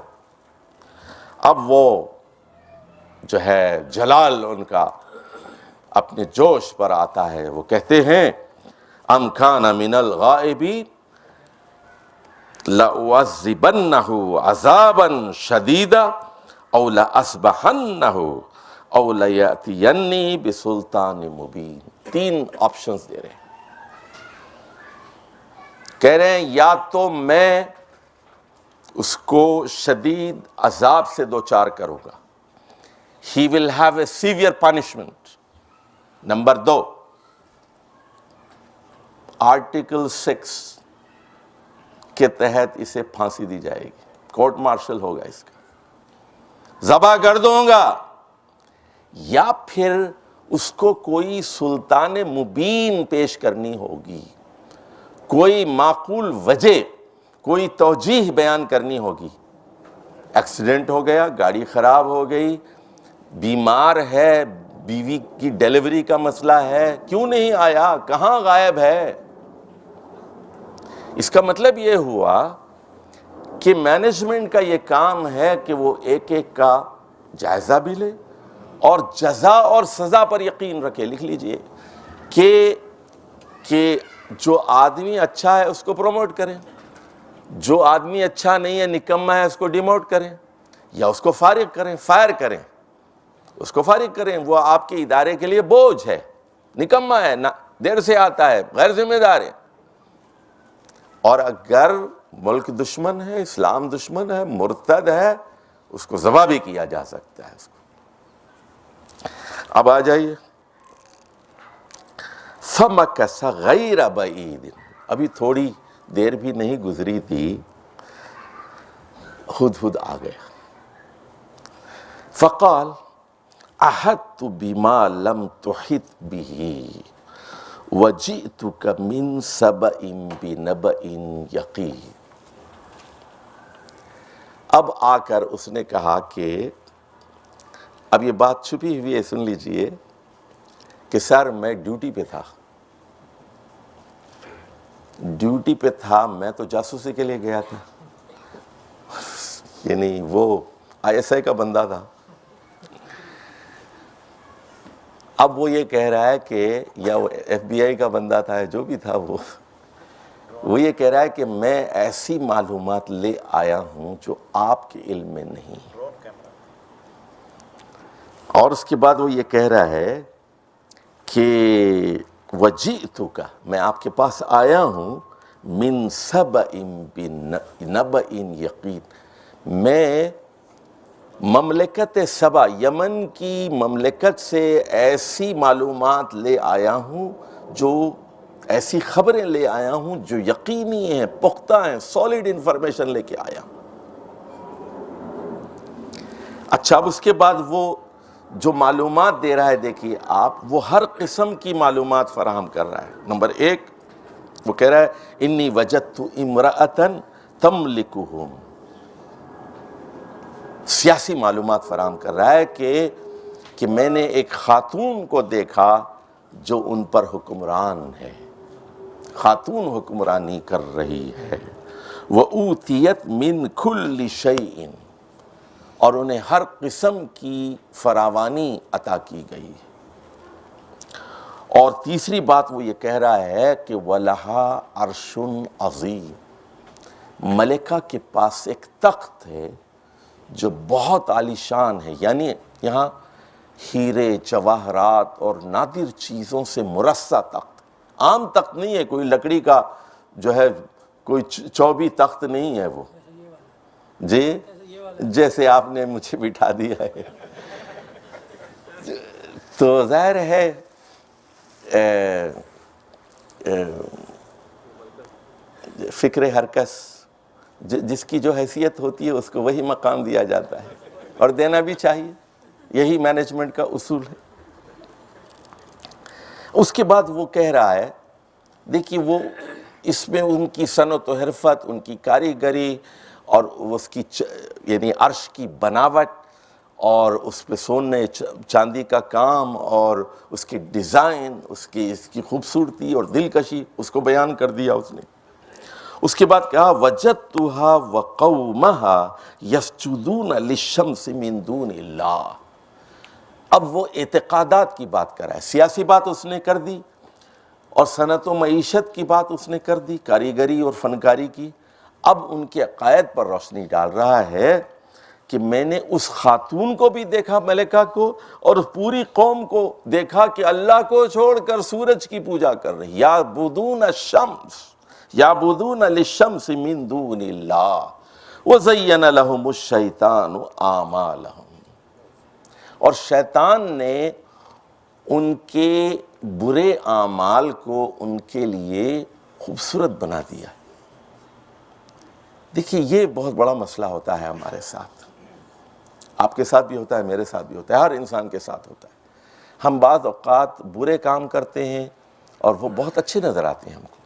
Speaker 2: اب وہ جو ہے جلال ان کا اپنے جوش پر آتا ہے، وہ کہتے ہیں ام کان من الغائبین لأعذبنہ عذابا شدیدا او لأصبحنہ او لیأتینی بسلطان مبین۔ 3 آپشنز دے رہے ہیں، کہہ رہے ہیں یا تو میں اس کو شدید عذاب سے دوچار کروں گا، he will have a severe punishment۔ Number 2، article 6 کے تحت اسے پھانسی دی جائے گی، کورٹ مارشل ہوگا، اس کا ذبح کر دوں گا، یا پھر اس کو کوئی سلطان مبین پیش کرنی ہوگی، کوئی معقول وجہ، کوئی توجیہ بیان کرنی ہوگی۔ ایکسیڈنٹ ہو گیا، گاڑی خراب ہو گئی، بیمار ہے، بیوی کی ڈیلیوری کا مسئلہ ہے، کیوں نہیں آیا، کہاں غائب ہے؟ اس کا مطلب یہ ہوا کہ مینجمنٹ کا یہ کام ہے کہ وہ ایک ایک کا جائزہ بھی لے اور جزا اور سزا پر یقین رکھے۔ لکھ لیجئے کہ جو آدمی اچھا ہے اس کو پروموٹ کریں، جو آدمی اچھا نہیں ہے، نکمہ ہے، اس کو ڈیموٹ کریں یا اس کو فارغ کریں، فائر کریں، اس کو فارغ کریں۔ وہ آپ کے ادارے کے لیے بوجھ ہے، نکمہ ہے، دیر سے آتا ہے، غیر ذمہ دار ہے۔ اور اگر ملک دشمن ہے، اسلام دشمن ہے، مرتد ہے، اس کو ذبح بھی کیا جا سکتا ہے۔ اس کو اب آ جائیے، فَمَكَثَ غَيْرَ بَعِيدٍ، ابھی تھوڑی دیر بھی نہیں گزری تھی، ہدہد آ گیا۔ فقال احطت بما لم تحط به وجئتك من سبأ بنبأ یقین۔ اب آ کر اس نے کہا کہ اب یہ بات چھپی ہوئی ہے، سن لیجئے کہ سر میں ڈیوٹی پہ تھا، میں تو جاسوسی کے لیے گیا تھا، یعنی وہ ISI کا بندہ تھا۔ اب وہ یہ کہہ رہا ہے کہ یا وہ FBI کا بندہ تھا، جو بھی تھا، وہ یہ کہہ رہا ہے کہ میں ایسی معلومات لے آیا ہوں جو آپ کے علم میں نہیں۔ اور اس کے بعد وہ یہ کہہ رہا ہے کہ وجئتک، میں آپ کے پاس آیا ہوں، من سبأ بنبأ یقین، میں مملکت سبا، یمن کی مملکت سے ایسی معلومات لے آیا ہوں، جو ایسی خبریں لے آیا ہوں جو یقینی ہیں، پختہ ہیں، سالڈ انفارمیشن لے کے آیا ہوں۔ اچھا، اب اس کے بعد وہ جو معلومات دے رہا ہے دیکھیے آپ، وہ ہر قسم کی معلومات فراہم کر رہا ہے۔ نمبر ایک وہ کہہ رہا ہے انی وجدت امرأۃ تملکہم، سیاسی معلومات فراہم کر رہا ہے کہ میں نے ایک خاتون کو دیکھا جو ان پر حکمران ہے، خاتون حکمرانی کر رہی ہے، وَأُوتِيَتْ مِنْ كُلِّ شَيْءٍ، اور انہیں ہر قسم کی فراوانی عطا کی گئی۔ اور تیسری بات وہ یہ کہہ رہا ہے کہ وَلَهَا عَرْشٌ عَظِيمٌ، ملکہ کے پاس ایک تخت ہے جو بہت عالی شان ہے، یعنی یہاں ہیرے جواہرات اور نادر چیزوں سے مرصع تخت، عام تخت نہیں ہے، کوئی لکڑی کا جو ہے کوئی چوبی تخت نہیں ہے وہ، جی جیسے آپ نے مجھے بٹھا دیا ہے۔ تو ظاہر ہے فکر ہر کس، جس کی جو حیثیت ہوتی ہے اس کو وہی مقام دیا جاتا ہے، اور دینا بھی چاہیے، یہی مینجمنٹ کا اصول ہے۔ اس کے بعد وہ کہہ رہا ہے، دیکھیے وہ اس میں ان کی صنعت و حرفت، ان کی کاریگری، اور اس کی یعنی عرش کی بناوٹ، اور اس پہ سونے چاندی کا کام، اور اس کی ڈیزائن، اس کی خوبصورتی اور دلکشی، اس کو بیان کر دیا اس نے۔ اس کے بعد کہا وَجَدْتُهَا وَقَوْمَهَا يَسْجُدُونَ لِلشَّمْسِ مِن دُونِ اللَّهِ۔ اب وہ اعتقادات کی بات کر رہا ہے، سیاسی بات اس نے کر دی، اور صنعت و معیشت کی بات اس نے کر دی، کاریگری اور فنکاری کی۔ اب ان کے عقائد پر روشنی ڈال رہا ہے کہ میں نے اس خاتون کو بھی دیکھا، ملکہ کو، اور اس پوری قوم کو دیکھا کہ اللہ کو چھوڑ کر سورج کی پوجا کر رہی، یعبدون الشمس، یعبدون للشمس من دون اللہ، وزین لہم الشیطان اعمالہم، اور شیطان نے ان کے برے اعمال کو ان کے لیے خوبصورت بنا دیا۔ دیکھیے یہ بہت بڑا مسئلہ ہوتا ہے ہمارے ساتھ، آپ کے ساتھ بھی ہوتا ہے، میرے ساتھ بھی ہوتا ہے، ہر انسان کے ساتھ ہوتا ہے۔ ہم بعض اوقات برے کام کرتے ہیں اور وہ بہت اچھے نظر آتے ہیں ہم کو،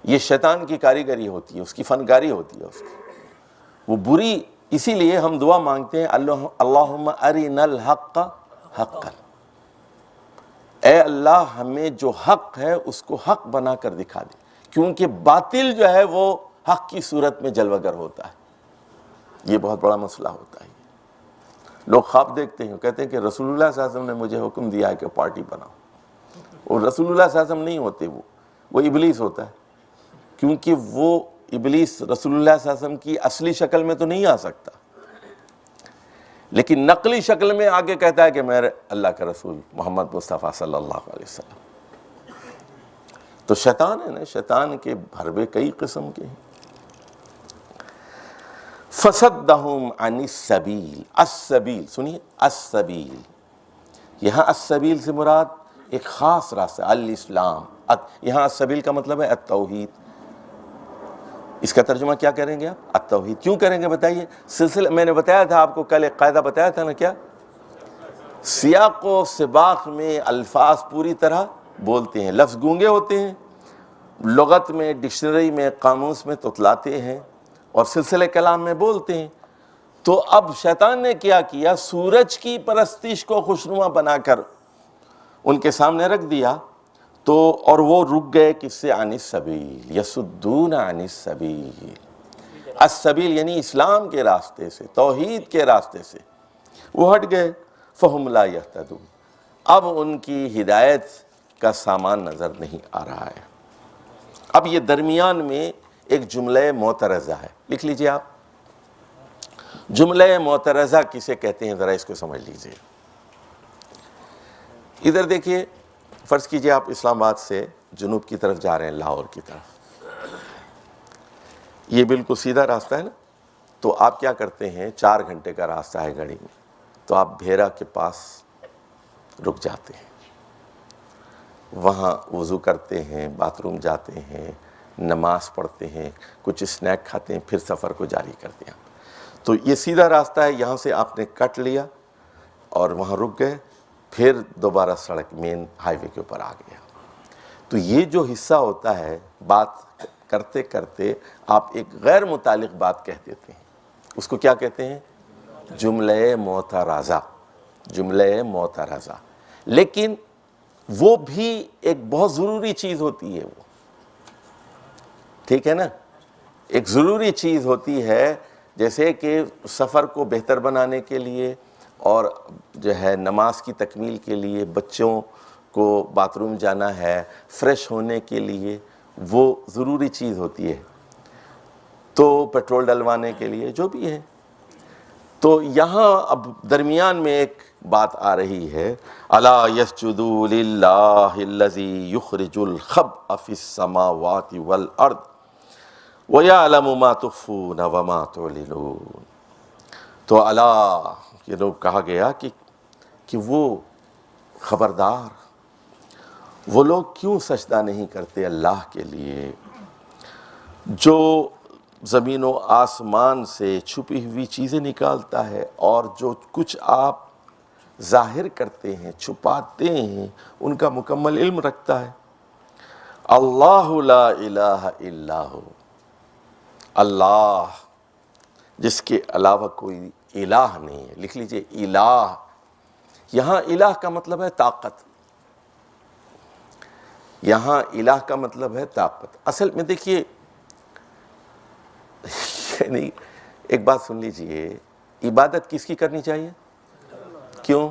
Speaker 2: یہ شیطان کی کاریگری ہوتی ہے، اس کی فنکاری ہوتی ہے، اس کی وہ بری، اسی لیے ہم دعا مانگتے ہیں اللہم ارنا الحق حقا، اے اللہ ہمیں جو حق ہے اس کو حق بنا کر دکھا دے، کیونکہ باطل جو ہے وہ حق کی صورت میں جلوگر ہوتا ہے۔ یہ بہت بڑا مسئلہ ہوتا ہے۔ لوگ خواب دیکھتے ہیں، کہتے ہیں کہ رسول اللہ صلی اللہ علیہ وسلم نے مجھے حکم دیا ہے کہ پارٹی بناؤ، اور رسول اللہ صلی اللہ علیہ وسلم نہیں ہوتے، وہ ابلیس ہوتا ہے، کیونکہ وہ ابلیس رسول اللہ صلی اللہ علیہ وسلم کی اصلی شکل میں تو نہیں آ سکتا، لیکن نقلی شکل میں آگے کہتا ہے کہ میں اللہ کا رسول محمد مصطفیٰ صلی اللہ علیہ وسلم۔ تو شیطان ہے نا، شیطان کے حربے کئی قسم کے ہیں۔ فَصَدَّهُمْ عَنِ السَّبِيلِ، السبیل سنیے، السبیل، یہاں السبیل سے مراد ایک خاص راستہ، الاسلام، یہاں السبیل کا مطلب ہے التوحید۔ اس کا ترجمہ کیا کریں گے آپ؟ التوحید۔ کیوں کریں گے بتائیے؟ سلسلہ میں نے بتایا تھا آپ کو کل، ایک قاعدہ بتایا تھا نا، کیا سیاق و سباق میں الفاظ پوری طرح بولتے ہیں، لفظ گونگے ہوتے ہیں، لغت میں، ڈکشنری میں، قاموس میں تتلاتے ہیں، اور سلسلہ کلام میں بولتے ہیں۔ تو اب شیطان نے کیا کیا، سورج کی پرستش کو خوشنما بنا کر ان کے سامنے رکھ دیا، تو اور وہ رک گئے کس سے؟ عن السبیل، یصدون عن السبیل، السبیل یعنی اسلام کے راستے سے، توحید کے راستے سے وہ ہٹ گئے، فہم لا یہتدون، اب ان کی ہدایت کا سامان نظر نہیں آ رہا ہے۔ اب یہ درمیان میں ایک جملہ معترضہ ہے، لکھ لیجئے آپ، جملہ معترضہ کسے کہتے ہیں ذرا اس کو سمجھ لیجئے۔ ادھر دیکھیے، فرض کیجئے آپ اسلام آباد سے جنوب کی طرف جا رہے ہیں، لاہور کی طرف، یہ بالکل سیدھا راستہ ہے نا، تو آپ کیا کرتے ہیں، 4 گھنٹے کا راستہ ہے گاڑی میں، تو آپ بھیرا کے پاس رک جاتے ہیں، وہاں وضو کرتے ہیں، باتھ روم جاتے ہیں، نماز پڑھتے ہیں، کچھ اسنیک کھاتے ہیں، پھر سفر کو جاری کرتے ہیں۔ تو یہ سیدھا راستہ ہے، یہاں سے آپ نے کٹ لیا اور وہاں رک گئے، پھر دوبارہ سڑک مین ہائی وے کے اوپر آ گیا۔ تو یہ جو حصہ ہوتا ہے، بات کرتے کرتے آپ ایک غیر متعلق بات کہہ دیتے ہیں، اس کو کیا کہتے ہیں؟ جملہ معترضہ، جملہ معترضہ۔ لیکن وہ بھی ایک بہت ضروری چیز ہوتی ہے، وہ ٹھیک ہے نا، ایک ضروری چیز ہوتی ہے، جیسے کہ سفر کو بہتر بنانے کے لیے اور جو ہے نماز کی تکمیل کے لیے، بچوں کو باتھ روم جانا ہے، فریش ہونے کے لیے وہ ضروری چیز ہوتی ہے، تو پیٹرول ڈلوانے کے لیے جو بھی ہے۔ تو یہاں اب درمیان میں ایک بات آ رہی ہے، الا یسجدوا للہ الذی یخرج الخبء فی السماوات والارض وَيَعْلَمُ مَا تُخْفُونَ وَمَا تُعْلِنُونَ۔ تو اللہ یہ لوگ کہا گیا کہ وہ خبردار، وہ لوگ کیوں سجدہ نہیں کرتے اللہ کے لیے جو زمین و آسمان سے چھپی ہوئی چیزیں نکالتا ہے، اور جو کچھ آپ ظاہر کرتے ہیں، چھپاتے ہیں، ان کا مکمل علم رکھتا ہے۔ اللہ لا الہ الا ہو، اللہ جس کے علاوہ کوئی الہ نہیں ہے۔ لکھ لیجئے الہ، یہاں الہ کا مطلب ہے طاقت، یہاں الہ کا مطلب ہے طاقت۔ اصل میں دیکھیے، یعنی ایک بات سن لیجئے، عبادت کس کی کرنی چاہیے؟ کیوں؟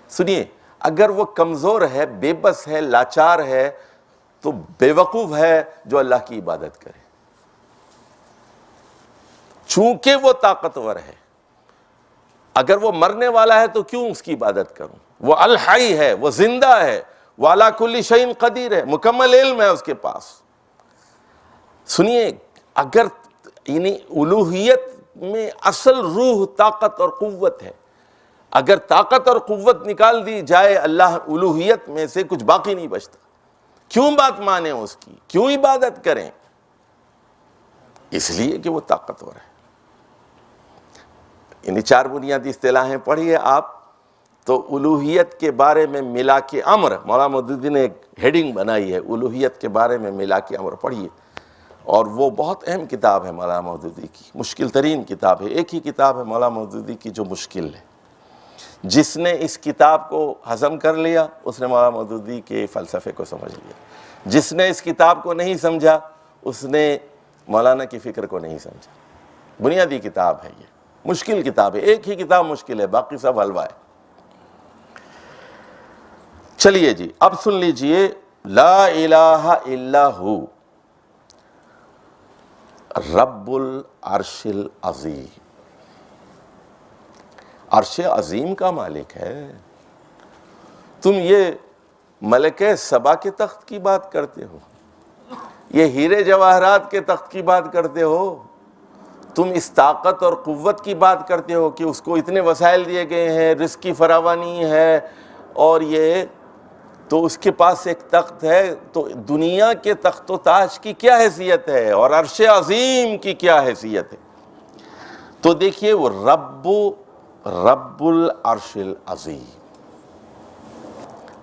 Speaker 2: سنیے، اگر وہ کمزور ہے، بے بس ہے، لاچار ہے، تو بے وقوف ہے جو اللہ کی عبادت کرے، چونکہ وہ طاقتور ہے۔ اگر وہ مرنے والا ہے تو کیوں اس کی عبادت کروں؟ وہ الحی ہے، وہ زندہ ہے، وہ علی کل شیء قدیر ہے، مکمل علم ہے اس کے پاس۔ سنیے، اگر یعنی الوہیت میں اصل روح طاقت اور قوت ہے، اگر طاقت اور قوت نکال دی جائے اللہ الوہیت میں سے، کچھ باقی نہیں بچتا۔ کیوں بات مانیں اس کی، کیوں عبادت کریں؟ اس لیے کہ وہ طاقتور ہے۔ یعنی چار بنیادی اصطلاحیں پڑھیے آپ تو الوہیت کے بارے میں ملا کے امر، مولانا مودودی نے ایک ہیڈنگ بنائی ہے، الوہیت کے بارے میں ملا کے امر پڑھیے، اور وہ بہت اہم کتاب ہے مولانا مودودی کی، مشکل ترین کتاب ہے۔ ایک ہی کتاب ہے مولانا مودودی کی جو مشکل ہے۔ جس نے اس کتاب کو ہضم کر لیا اس نے مولانا مودودی کے فلسفے کو سمجھ لیا، جس نے اس کتاب کو نہیں سمجھا اس نے مولانا کی فکر کو نہیں سمجھا۔ بنیادی کتاب ہے یہ، مشکل کتاب ہے، ایک ہی کتاب مشکل ہے، باقی سب حلوہ ہے۔ چلیے جی، اب سن لیجئے، لا الہ الا ہو رب العرش العظیم، عرش عظیم کا مالک ہے۔ تم یہ ملکہ سبا کے تخت کی بات کرتے ہو، یہ ہیرے جواہرات کے تخت کی بات کرتے ہو، تم اس طاقت اور قوت کی بات کرتے ہو کہ اس کو اتنے وسائل دیے گئے ہیں، رزق کی فراوانی ہے، اور یہ تو اس کے پاس ایک تخت ہے، تو دنیا کے تخت و تاج کی کیا حیثیت ہے اور عرش عظیم کی کیا حیثیت ہے؟ تو دیکھیے، وہ رب العرش العظیم،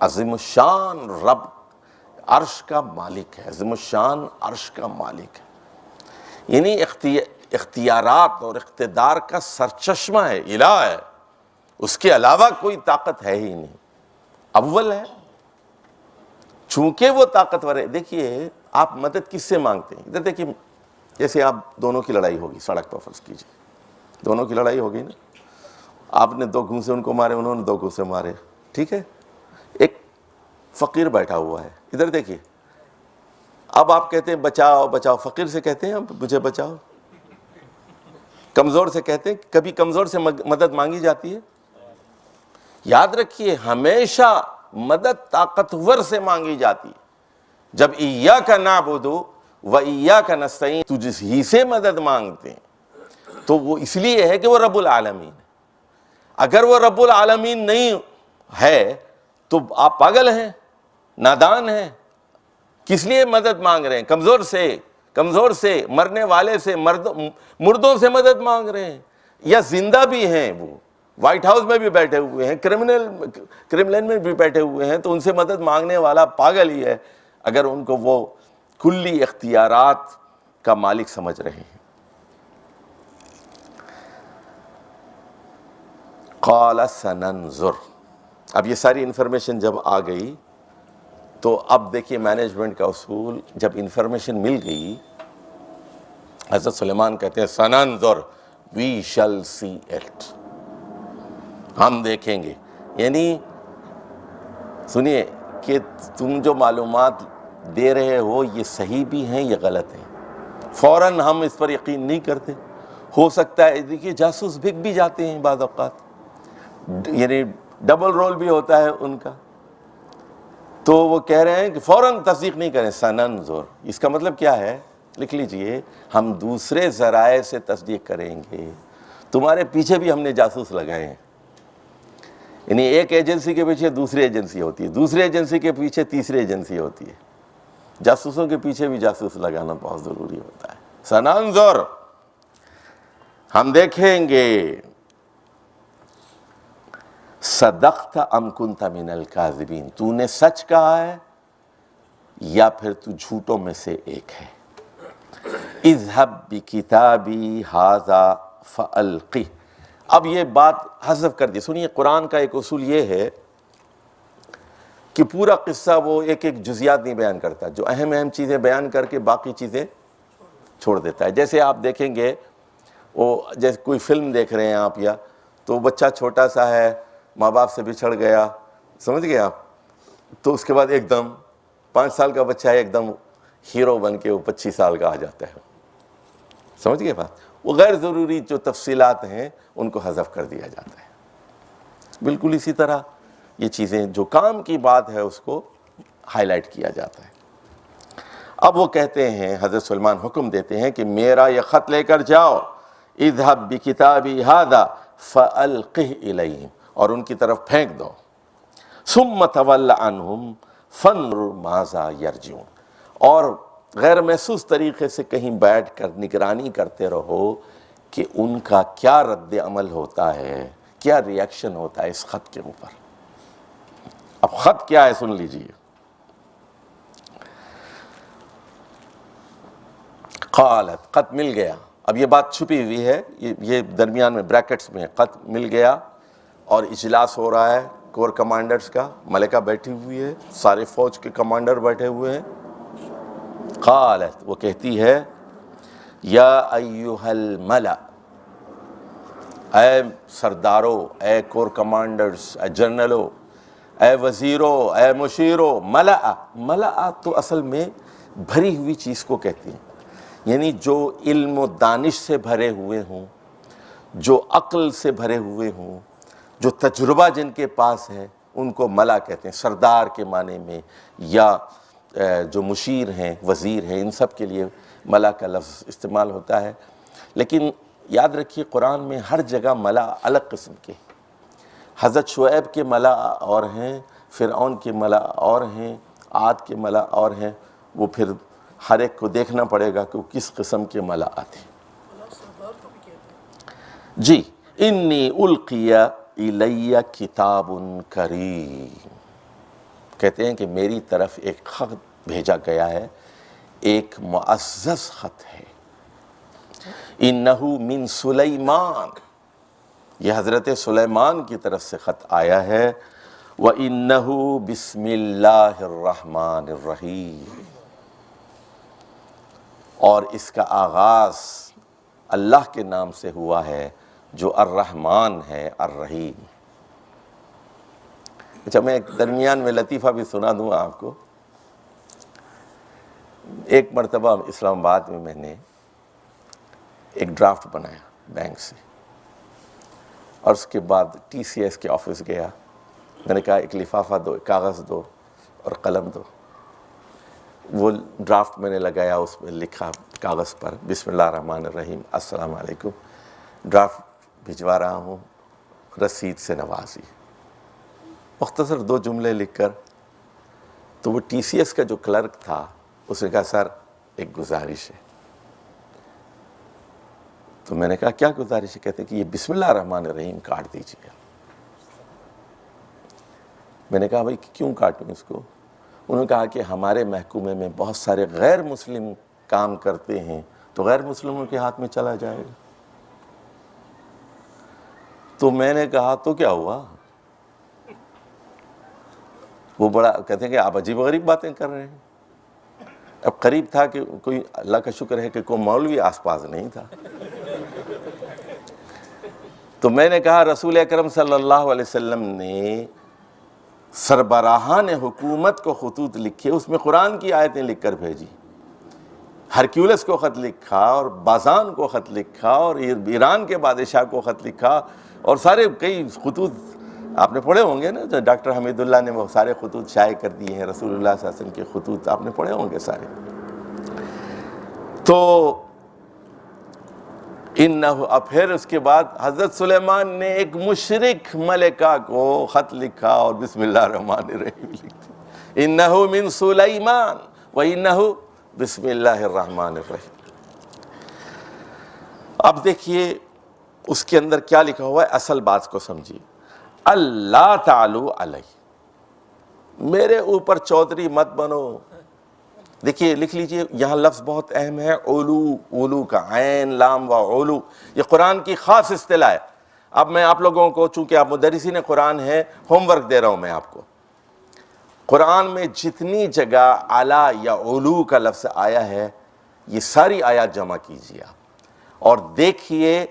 Speaker 2: عظیم الشان رب، عرش کا مالک ہے، عظیم الشان عرش کا مالک ہے، یعنی اختیارات اور اقتدار کا سرچشمہ ہے، الہ ہے، اس کے علاوہ کوئی طاقت ہے ہی نہیں، اول ہے، چونکہ وہ طاقتور ہے۔ دیکھیے، آپ مدد کس سے مانگتے ہیں؟ ادھر دیکھیے، جیسے آپ دونوں کی لڑائی ہوگی سڑک پر، فرض کیجئے دونوں کی لڑائی ہوگی نا، آپ نے 2 گھوسے ان کو مارے، انہوں نے 2 گھوسے مارے، ٹھیک ہے، ایک فقیر بیٹھا ہوا ہے، ادھر دیکھیے، اب آپ کہتے ہیں بچاؤ بچاؤ، فقیر سے کہتے ہیں مجھے بچاؤ، کمزور سے کہتے ہیں، کبھی کمزور سے مدد مانگی جاتی ہے؟ یاد رکھیے، ہمیشہ مدد طاقتور سے مانگی جاتی ہے۔ جب ایاک نعبد و ایاک نستعین، تو جس ہی سے مدد مانگتے ہیں تو وہ اس لیے ہے کہ وہ رب العالمین ہے۔ اگر وہ رب العالمین نہیں ہے تو آپ پاگل ہیں، نادان ہیں، کس لیے مدد مانگ رہے ہیں؟ کمزور سے، کمزور سے، مرنے والے سے، مردوں سے مدد مانگ رہے ہیں، یا زندہ بھی ہیں، وہ وائٹ ہاؤس میں بھی بیٹھے ہوئے ہیں، کرملن میں بھی بیٹھے ہوئے ہیں، تو ان سے مدد مانگنے والا پاگل ہی ہے اگر ان کو وہ کلی اختیارات کا مالک سمجھ رہے ہیں۔ قال سننظر، اب یہ ساری انفارمیشن جب آ گئی تو اب دیکھیے مینجمنٹ کا اصول، جب انفارمیشن مل گئی حضرت سلیمان کہتے ہیں سننظر، وی شل سی اٹ، ہم دیکھیں گے۔ یعنی سنیے کہ تم جو معلومات دے رہے ہو یہ صحیح بھی ہیں یا غلط ہیں، فوراً ہم اس پر یقین نہیں کرتے۔ ہو سکتا ہے دیکھیے جاسوس بک بھی جاتے ہیں بعض اوقات، یعنی ڈبل رول بھی ہوتا ہے ان کا، تو وہ کہہ رہے ہیں کہ فوراً تصدیق نہیں کریں، سننظر، اس کا مطلب کیا ہے؟ لکھ لیجئے، ہم دوسرے ذرائع سے تصدیق کریں گے۔ تمہارے پیچھے بھی ہم نے جاسوس لگائے ہیں، یعنی ایک ایجنسی کے پیچھے دوسری ایجنسی ہوتی ہے، دوسری ایجنسی کے پیچھے تیسری ایجنسی ہوتی ہے، جاسوسوں کے پیچھے بھی جاسوس لگانا بہت ضروری ہوتا ہے۔ سننظر، ہم دیکھیں گے، صدقت ام کنت من الکاذبین، تو نے سچ کہا ہے یا پھر تو جھوٹوں میں سے ایک ہے۔ اذهب بکتابی ھذا فالقہ، اب یہ بات حذف کر دی۔ سنیے قرآن کا ایک اصول یہ ہے کہ پورا قصہ وہ ایک ایک جزیات نہیں بیان کرتا، جو اہم چیزیں بیان کر کے باقی چیزیں چھوڑ دیتا ہے۔ جیسے آپ دیکھیں گے، وہ جیسے کوئی فلم دیکھ رہے ہیں آپ، یا تو بچہ چھوٹا سا ہے، ماں باپ سے بچھڑ گیا، سمجھ گئے آپ، تو اس کے بعد ایک دم 5 سال کا بچہ ہے، ایک دم ہیرو بن کے وہ 25 سال کا آ جاتا ہے، سمجھ گئے بات؟ وہ غیر ضروری جو تفصیلات ہیں ان کو حذف کر دیا جاتا ہے۔ بالکل اسی طرح یہ چیزیں جو کام کی بات ہے اس کو ہائی لائٹ کیا جاتا ہے۔ اب وہ کہتے ہیں، حضرت سلیمان حکم دیتے ہیں کہ میرا یہ خط لے کر جاؤ، اذهب بکتابی ھذا فالقہ الیہم، اور ان کی طرف پھینک دو، ثم تول عنہم فانظر ماذا یرجعون، اور غیر محسوس طریقے سے کہیں بیٹھ کر نگرانی کرتے رہو کہ ان کا کیا رد عمل ہوتا ہے، کیا ریاکشن ہوتا ہے اس خط کے اوپر۔ اب خط کیا ہے سن لیجئے۔ قالت، خط مل گیا، اب یہ بات چھپی ہوئی ہے، یہ درمیان میں بریکٹس میں، خط مل گیا اور اجلاس ہو رہا ہے کور کمانڈرز کا، ملکہ بیٹھی ہوئی ہے، سارے فوج کے کمانڈر بیٹھے ہوئے ہیں۔ قالت، وہ کہتی ہے، یا ایھا الملأ، اے سردارو، اے کور کمانڈرز، اے جنرلو، اے وزیرو، اے مشیرو۔ ملأ تو اصل میں بھری ہوئی چیز کو کہتے ہیں، یعنی جو علم و دانش سے بھرے ہوئے ہوں، جو عقل سے بھرے ہوئے ہوں، جو تجربہ جن کے پاس ہے، ان کو ملا کہتے ہیں، سردار کے معنی میں، یا جو مشیر ہیں، وزیر ہیں، ان سب کے لیے ملا کا لفظ استعمال ہوتا ہے۔ لیکن یاد رکھیے قرآن میں ہر جگہ ملا الگ قسم کے، حضرت شعیب کے ملا اور ہیں، فرعون کے ملا اور ہیں، عاد کے ملا اور ہیں، وہ پھر ہر ایک کو دیکھنا پڑے گا کہ وہ کس قسم کے ملا آتے ہیں۔ جی، انی القی الی کتاب کریم، کہتے ہیں کہ میری طرف ایک خط بھیجا گیا ہے، ایک معزز خط ہے۔ انہ من سلیمان، یہ حضرت سلیمان کی طرف سے خط آیا ہے۔ وَإِنَّهُ بِسْمِ اللَّهِ الرَّحْمَنِ الرَّحِيمِ، اور اس کا آغاز اللہ کے نام سے ہوا ہے جو الرحمن ہے، الرحیم۔ اچھا، میں ایک درمیان میں لطیفہ بھی سنا دوں آپ کو۔ ایک مرتبہ اسلام آباد میں نے ایک ڈرافٹ بنایا بینک سے، اور اس کے بعد ٹی سی ایس کے آفس گیا، میں نے کہا ایک لفافہ دو، ایک کاغذ دو اور قلم دو۔ وہ ڈرافٹ میں نے لگایا، اس میں لکھا کاغذ پر، بسم اللہ الرحمن الرحیم، السلام علیکم، ڈرافٹ بھجوا رہا ہوں، رسید سے نوازی۔ مختصر 2 جملے لکھ کر، تو وہ ٹی سی ایس کا جو کلرک تھا اس نے کہا، سر ایک گزارش ہے، تو میں نے کہا کیا گزارش ہے؟ کہتے ہیں کہ یہ بسم اللہ الرحمن الرحیم کاٹ دیجیے. میں نے کہا بھائی کیوں کاٹوں اس کو؟ انہوں نے کہا کہ ہمارے محکومے میں بہت سارے غیر مسلم کام کرتے ہیں تو غیر مسلموں کے ہاتھ میں چلا جائے گا. تو میں نے کہا تو کیا ہوا؟ وہ بڑا کہتے ہیں کہ آپ عجیب غریب باتیں کر رہے ہیں. اب قریب تھا کہ کوئی، اللہ کا شکر ہے کہ کوئی مولوی آس پاس نہیں تھا. تو میں نے کہا رسول اکرم صلی اللہ علیہ وسلم نے سربراہان حکومت کو خطوط لکھے، اس میں قرآن کی آیتیں لکھ کر بھیجی. ہرکیولس کو خط لکھا اور بازان کو خط لکھا اور ایران کے بادشاہ کو خط لکھا اور سارے کئی خطوط آپ نے پڑھے ہوں گے نا. جو ڈاکٹر حمید اللہ نے وہ سارے خطوط شائع کر دیے ہیں، رسول اللہ صلی اللہ علیہ وسلم کے خطوط آپ نے پڑھے ہوں گے سارے. تو اب پھر اس کے بعد حضرت سلیمان نے ایک مشرک ملکہ کو خط لکھا اور بسم اللہ الرحمن الرحیم لکھا، انہو من سلیمان و انہو بسم اللہ الرحمن الرحیم. اب دیکھیے اس کے اندر کیا لکھا ہوا ہے، اصل بات کو سمجھیے. اللہ تعالی علیہ، میرے اوپر چودھری مت بنو. دیکھیے لکھ لیجئے، یہاں لفظ بہت اہم ہے، علو. علو کا عین لام و علو، یہ قرآن کی خاص اصطلاح ہے. اب میں آپ لوگوں کو، چونکہ آپ مدرسین قرآن ہیں، ہوم ورک دے رہا ہوں میں آپ کو. قرآن میں جتنی جگہ اعلی یا علو کا لفظ آیا ہے یہ ساری آیات جمع کیجیے آپ اور دیکھیے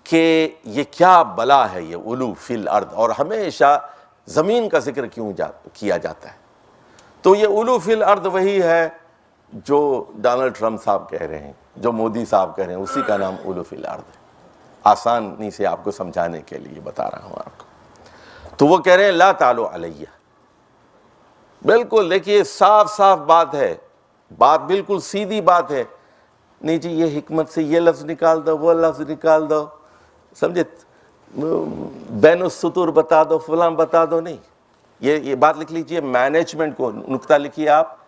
Speaker 2: کہ یہ کیا بلا ہے یہ علو فی الارض، اور ہمیشہ زمین کا ذکر کیوں کیا جاتا ہے. تو یہ علو فی الارض وہی ہے جو ڈونلڈ ٹرمپ صاحب کہہ رہے ہیں، جو مودی صاحب کہہ رہے ہیں، اسی کا نام علو فی الارض ہے. آسانی سے آپ کو سمجھانے کے لیے بتا رہا ہوں آپ کو. تو وہ کہہ رہے ہیں لا تعالوا علیہ. بالکل دیکھیے صاف صاف بات ہے، بات بالکل سیدھی بات ہے. نہیں جی یہ حکمت سے یہ لفظ نکال دو، وہ لفظ نکال دو، سمجھے، بین السطور بتا دو، فلاں بتا دو. نہیں، یہ بات لکھ لیجئے، مینجمنٹ کو نقطہ لکھیے آپ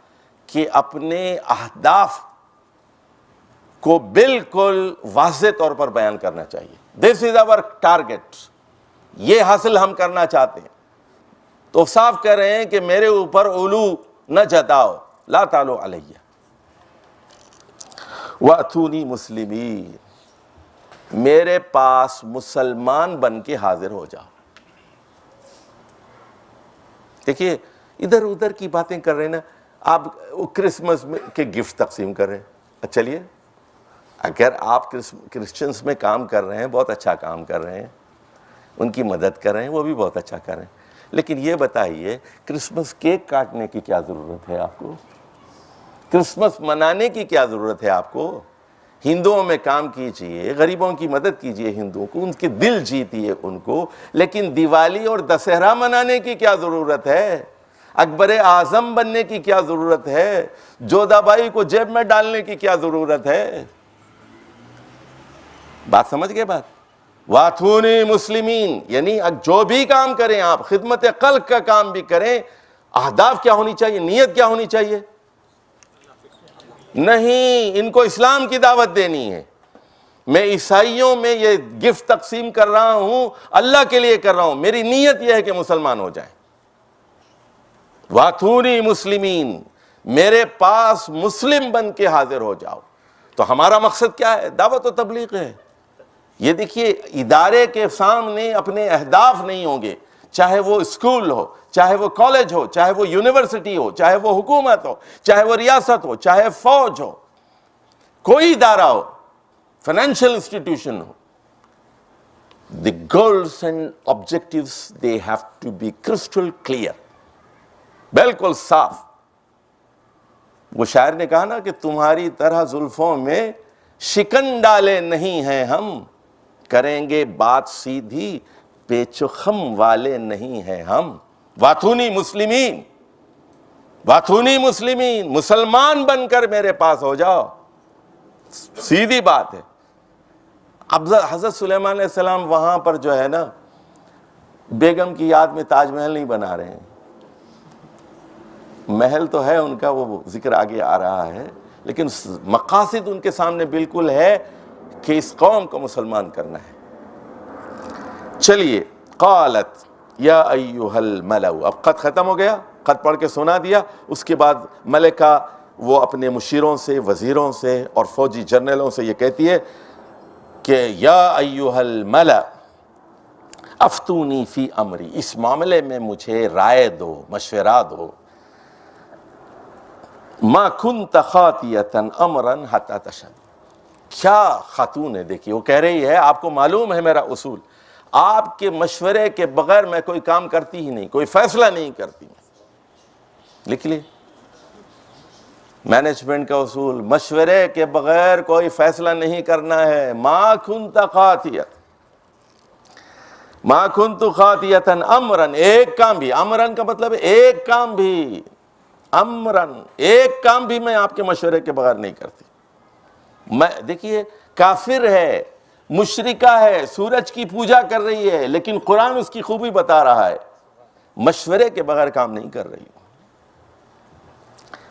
Speaker 2: کہ اپنے اہداف کو بالکل واضح طور پر بیان کرنا چاہیے. دس از آور ٹارگٹ، یہ حاصل ہم کرنا چاہتے ہیں. تو صاف کہہ رہے ہیں کہ میرے اوپر علو نہ جتاؤ، لا تعالوا علیہ وَأْتُونِي مُسْلِمِينَ، میرے پاس مسلمان بن کے حاضر ہو جاؤ. دیکھیے ادھر ادھر کی باتیں کر رہے ہیں نا آپ. کرسمس کے گفٹ تقسیم کر رہے ہیں، چلیے اگر آپ کرسچنس میں کام کر رہے ہیں، بہت اچھا کام کر رہے ہیں، ان کی مدد کر رہے ہیں، وہ بھی بہت اچھا کر رہے ہیں. لیکن یہ بتائیے کرسمس کیک کاٹنے کی کیا ضرورت ہے آپ کو؟ کرسمس منانے کی کیا ضرورت ہے آپ کو؟ ہندوؤں میں کام کیجئے، غریبوں کی مدد کیجئے، ہندوؤں کو ان کے دل جیتیے ان کو. لیکن دیوالی اور دسہرہ منانے کی کیا ضرورت ہے؟ اکبر اعظم بننے کی کیا ضرورت ہے؟ جودھا بائی کو جیب میں ڈالنے کی کیا ضرورت ہے؟ بات سمجھ گئے بات؟ وَأْتُونِي مُسْلِمِينَ، یعنی جو بھی کام کریں آپ، خدمت خلق کا کام بھی کریں، اہداف کیا ہونی چاہیے، نیت کیا ہونی چاہیے؟ نہیں، ان کو اسلام کی دعوت دینی ہے. میں عیسائیوں میں یہ گفٹ تقسیم کر رہا ہوں، اللہ کے لیے کر رہا ہوں، میری نیت یہ ہے کہ مسلمان ہو جائیں. وَأْتُونِي مُسْلِمِينَ، میرے پاس مسلم بن کے حاضر ہو جاؤ. تو ہمارا مقصد کیا ہے؟ دعوت و تبلیغ ہے. یہ دیکھیے ادارے کے سامنے اپنے اہداف نہیں ہوں گے، چاہے وہ اسکول ہو، چاہے وہ کالج ہو، چاہے وہ یونیورسٹی ہو، چاہے وہ حکومت ہو، چاہے وہ ریاست ہو، چاہے فوج ہو، کوئی ادارہ ہو، فائنینشیل انسٹیٹیوشن ہو. The goals and objectives they have to be crystal clear، بالکل صاف. وہ شاعر نے کہا نا کہ تمہاری طرح زلفوں میں شکن ڈالے نہیں ہیں ہم، کریں گے بات سیدھی پیچ و خم والے نہیں ہیں ہم. وَأْتُونِي مُسْلِمِينَ، وَأْتُونِي مُسْلِمِينَ، مسلمان بن کر میرے پاس ہو جاؤ. سیدھی بات ہے. اب حضرت سلیمان علیہ السلام وہاں پر جو ہے نا بیگم کی یاد میں تاج محل نہیں بنا رہے ہیں. محل تو ہے ان کا، وہ ذکر آگے آ رہا ہے، لیکن مقاصد ان کے سامنے بالکل ہے. کہ اس قوم کو مسلمان کرنا ہے۔ چلیے، قالت یا ایھا الملأ، اب خط ختم ہو گیا، خط پڑھ کے سنا دیا۔ اس کے بعد ملکہ وہ اپنے مشیروں سے، وزیروں سے اور فوجی جنرلوں سے یہ کہتی ہے کہ یا ایھا الملأ افتونی فی امری، اس معاملے میں مجھے رائے دو، مشورہ دو۔ ما کنت خاطیۃ امرا حتی تشہد، کیا خاتون ہے، دیکھیے وہ کہہ رہی ہے آپ کو معلوم ہے میرا اصول، آپ کے مشورے کے بغیر میں کوئی کام کرتی ہی نہیں، کوئی فیصلہ نہیں کرتی۔ لکھ لیے، مینجمنٹ کا اصول، مشورے کے بغیر کوئی فیصلہ نہیں کرنا ہے۔ ما کنت خاطیۃ، ما کنت خاطیۃ امرا، ایک کام بھی، امرا کا مطلب ہے ایک کام بھی، امرن ایک کام بھی میں آپ کے مشورے کے بغیر نہیں کرتی۔ میں دیکھیے کافر ہے، مشرکہ ہے، سورج کی پوجا کر رہی ہے، لیکن قرآن اس کی خوبی بتا رہا ہے، مشورے کے بغیر کام نہیں کر رہی۔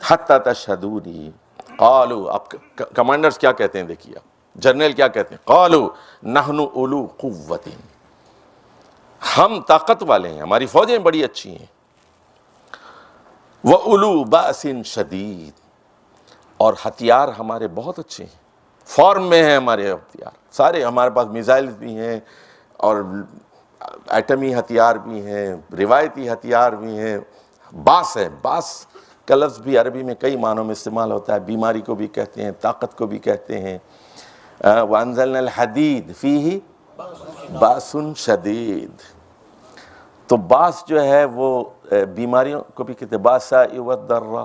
Speaker 2: حتی تشہدونی قالوا، اب کمانڈرز کیا کہتے ہیں دیکھیے، جنرل کیا کہتے ہیں، قالوا نحن اولو قوۃ، ہم طاقت والے ہیں، ہماری فوجیں بڑی اچھی ہیں، وَأُولُو بَأْسٍ شَدِيدٍ، اور ہتھیار ہمارے بہت اچھے ہیں، فارم میں ہیں ہمارے ہتھیار سارے، ہمارے پاس میزائل بھی ہیں اور ایٹمی ہتھیار بھی ہیں، روایتی ہتھیار بھی ہیں، باس ہے، باس کا لفظ بھی عربی میں کئی معنوں میں استعمال ہوتا ہے، بیماری کو بھی کہتے ہیں، طاقت کو بھی کہتے ہیں۔ وَأَنزَلْنَا الْحَدِيدَ فِيهِ بَأْسٌ شَدِيدٌ، تو باس جو ہے وہ بیماریوں کو بھی کہتے ہیں، باساء والضراء،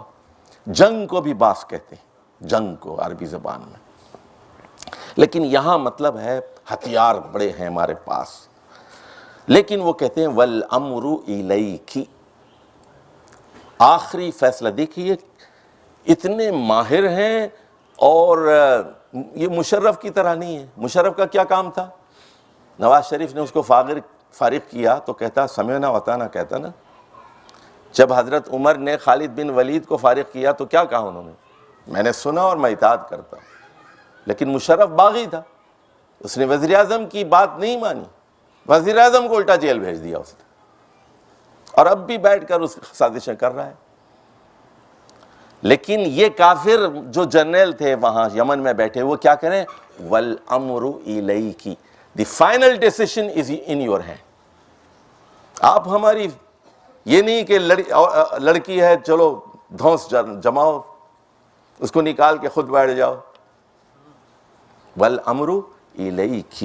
Speaker 2: جنگ کو بھی باس کہتے ہیں، جنگ کو عربی زبان میں، لیکن یہاں مطلب ہے ہتھیار بڑے ہیں ہمارے پاس۔ لیکن وہ کہتے ہیں والامر الیک، آخری فیصلہ دیکھیے، اتنے ماہر ہیں، اور یہ مشرف کی طرح نہیں ہے۔ مشرف کا کیا کام تھا؟ نواز شریف نے اس کو فارغ کیا تو کہتا سمعنا وطاعنا، کہتا نا۔ جب حضرت عمر نے خالد بن ولید کو فارغ کیا تو کیا کہا انہوں نے؟ میں نے سنا اور میں اطاعت کرتا ہوں۔ لیکن مشرف باغی تھا، اس نے وزیر اعظم کی بات نہیں مانی، وزیر اعظم کو الٹا جیل بھیج دیا اس نے، اور اب بھی بیٹھ کر اس سازشیں کر رہا ہے۔ لیکن یہ کافر جو جنرل تھے وہاں یمن میں بیٹھے، وہ کیا کریں؟ والامر الیک، the final decision is in your hand. آپ ہماری، یہ نہیں کہ لڑکی ہے چلو دھونس جماؤ، اس کو نکال کے خود بیٹھ جاؤ۔ والامر الیک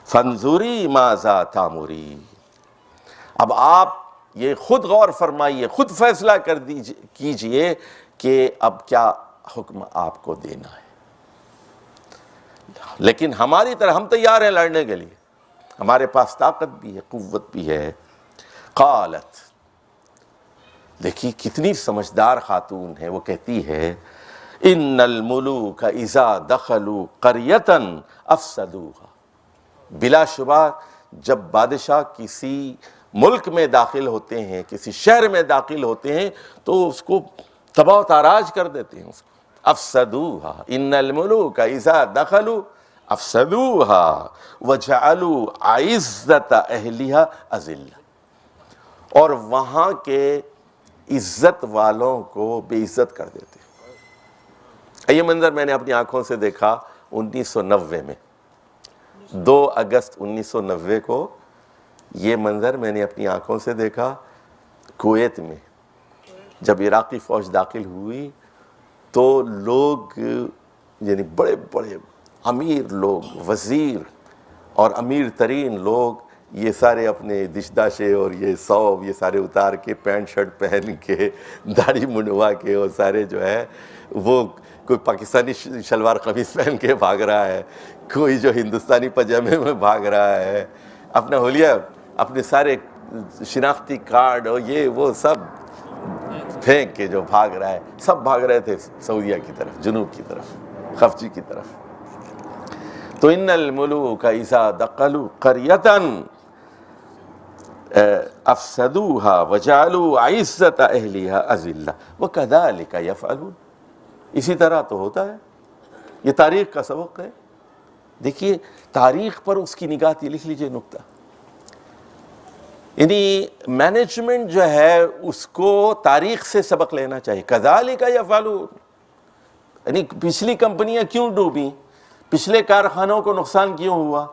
Speaker 2: فانظری ماذا تامری، اب آپ یہ خود غور فرمائیے، خود فیصلہ کیجئے کہ اب کیا حکم آپ کو دینا ہے۔ لیکن ہماری طرح ہم تیار ہیں لڑنے کے لیے، ہمارے پاس طاقت بھی ہے، قوت بھی ہے۔ قالت، دیکھیے کتنی سمجھدار خاتون ہے، وہ کہتی ہے ان الملوک اذا دخلوا قریۃ افسدوها، بلا شبہ جب بادشاہ کسی ملک میں داخل ہوتے ہیں، کسی شہر میں داخل ہوتے ہیں تو اس کو تباہ و تاراج کر دیتے ہیں، اس کو افسدوها، ان الملوک اذا دخلوا افسدوها وجعلوا عزت اہلها اذلہ، اور وہاں کے عزت والوں کو بے عزت کر دیتے ہیں۔ یہ منظر میں نے اپنی آنکھوں سے دیکھا 1990 میں، 2 اگست 1990 کو یہ منظر میں نے اپنی آنکھوں سے دیکھا کویت میں۔ جب عراقی فوج داخل ہوئی تو لوگ، یعنی بڑے بڑے امیر لوگ، وزیر اور امیر ترین لوگ، یہ سارے اپنے دشداشے اور یہ صوب یہ سارے اتار کے، پینٹ شرٹ پہن کے، داڑھی منڈوا کے، اور سارے جو ہے وہ کوئی پاکستانی شلوار قمیص پہن کے بھاگ رہا ہے، کوئی جو ہندوستانی پاجامے میں بھاگ رہا ہے، اپنا حلیہ، اپنے سارے شناختی کارڈ اور یہ وہ سب پھینک کے جو بھاگ رہا ہے، سب بھاگ رہے تھے سعودیہ کی طرف، جنوب کی طرف، خفجی کی طرف۔ تو ان الملوک اذا دخلوا قریۃ افسدوها وجعلوا عزت اہلها اذلہ وکذلک یفعلون، اسی طرح تو ہوتا ہے، یہ تاریخ کا سبق ہے. دیکھیے تاریخ پر اس کی نگاہ تھی. لکھ لیجئے نکتہ. یعنی مینجمنٹ جو ہے اس کو تاریخ سے سبق لینا چاہیے. کذالک یفعلون. یعنی پچھلی کمپنیاں کیوں ڈوبیں, پچھلے کارخانوں کو نقصان کیوں ہوا,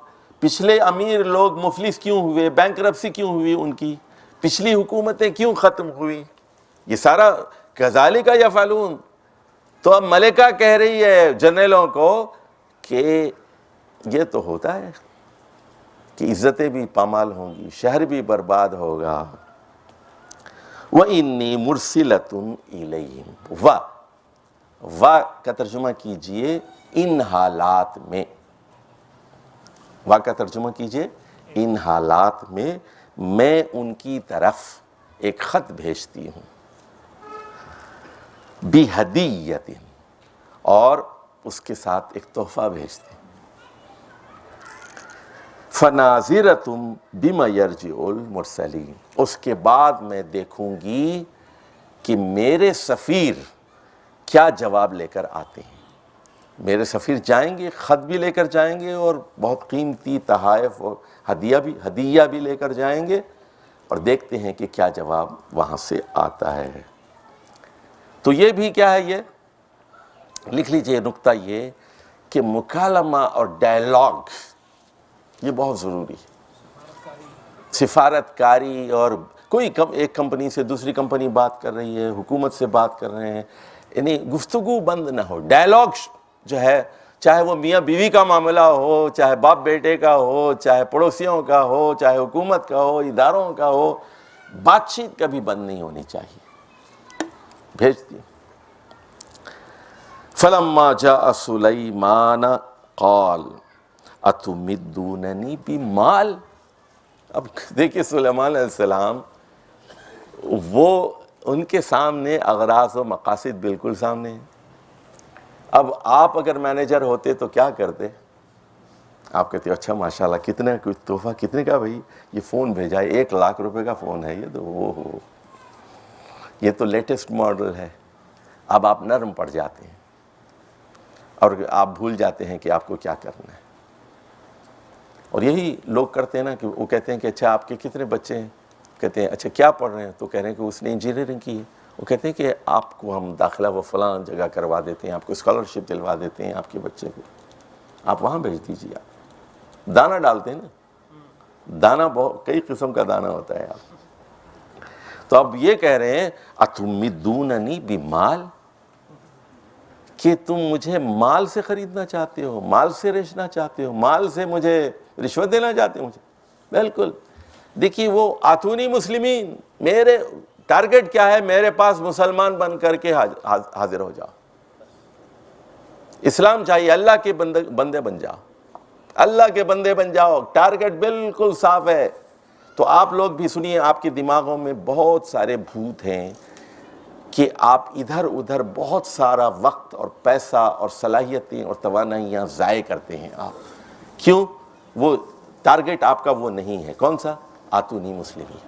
Speaker 2: پچھلے امیر لوگ مفلس کیوں ہوئے, بینکرپسی کیوں ہوئی ان کی, پچھلی حکومتیں کیوں ختم ہوئی, یہ سارا کذالک یفعلون. تو اب ملکہ کہہ رہی ہے جنرلوں کو کہ یہ تو ہوتا ہے کہ عزتیں بھی پامال ہوں گی, شہر بھی برباد ہوگا. وَإِنِّي مُرْسِلَةٌ إِلَيْهِمْ. وا کا ترجمہ کیجئے ان حالات میں. وا کا ترجمہ کیجئے ان حالات میں میں ان کی طرف ایک خط بھیجتی ہوں. بِہَدِيَّةٍ. اور اس کے ساتھ ایک تحفہ بھیجتی ہوں. فَنَاظِرَةٌ بِمَا يَرْجِعُ الْمُرْسَلِينَ. اس کے بعد میں دیکھوں گی کہ میرے سفیر کیا جواب لے کر آتے ہیں. میرے سفیر جائیں گے, خط بھی لے کر جائیں گے اور بہت قیمتی تحائف اور ہدیہ بھی لے کر جائیں گے, اور دیکھتے ہیں کہ کیا جواب وہاں سے آتا ہے. تو یہ بھی کیا ہے, یہ لکھ لیجئے نکتہ یہ کہ مکالمہ اور ڈائلاگ یہ بہت ضروری ہے. سفارت کاری, اور کوئی ایک کمپنی سے دوسری کمپنی بات کر رہی ہے, حکومت سے بات کر رہے ہیں, یعنی گفتگو بند نہ ہو. ڈائلاگ جو ہے, چاہے وہ میاں بیوی کا معاملہ ہو, چاہے باپ بیٹے کا ہو, چاہے پڑوسیوں کا ہو, چاہے حکومت کا ہو, اداروں کا ہو, بات چیت کبھی بند نہیں ہونی چاہیے. بھیج دی. فَلَمَّا جَاءَ سُلَيْمَانَ قَالَ أَتُمِدُّونَنِي بِمَالٍ. اب دیکھیے سلیمان علیہ السلام, وہ ان کے سامنے اغراض و مقاصد بالکل سامنے ہیں. اب آپ اگر مینیجر ہوتے تو کیا کرتے؟ آپ کہتے اچھا ماشاءاللہ کتنے کچھ تحفہ, کتنے کا بھائی؟ یہ فون بھیجا ہے, 1,00,000 روپے کا فون ہے, یہ تو وہ یہ تو لیٹسٹ ماڈل ہے. اب آپ نرم پڑ جاتے ہیں اور آپ بھول جاتے ہیں کہ آپ کو کیا کرنا ہے. اور یہی لوگ کرتے ہیں نا کہ وہ کہتے ہیں کہ اچھا آپ کے کتنے بچے ہیں, کہتے ہیں اچھا کیا پڑھ رہے ہیں, تو کہہ رہے ہیں کہ اس نے انجینئرنگ کی ہے. وہ کہتے ہیں کہ آپ کو ہم داخلہ وہ فلاں جگہ کروا دیتے ہیں, آپ کو اسکالرشپ دلوا دیتے ہیں آپ کے بچے کو, آپ وہاں بھیج دیجیے. آپ دانہ ڈالتے ہیں نا, دانہ بہت کئی قسم کا دانہ ہوتا ہے. آپ تو اب یہ کہہ رہے ہیں اتمدوننی بمال, کہ تم مجھے مال سے خریدنا چاہتے ہو, مال سے ریچنا چاہتے ہو, مال سے مجھے رشوت دینا چاہتے ہو مجھے. بالکل. دیکھیے وہ آتونی مسلمین, میرے ٹارگٹ کیا ہے, میرے پاس مسلمان بن کر کے حاضر ہو جاؤ. اسلام چاہیے, اللہ کے بندے بن جاؤ, اللہ کے بندے بن جاؤ. ٹارگٹ بالکل صاف ہے. تو آپ لوگ بھی سنیے, آپ کے دماغوں میں بہت سارے بھوت ہیں کہ آپ ادھر ادھر بہت سارا وقت اور پیسہ اور صلاحیتیں اور توانائیاں ضائع کرتے ہیں. آپ کیوں؟ وہ ٹارگٹ آپ کا وہ نہیں ہے. کون سا؟ آتونی مسلمی,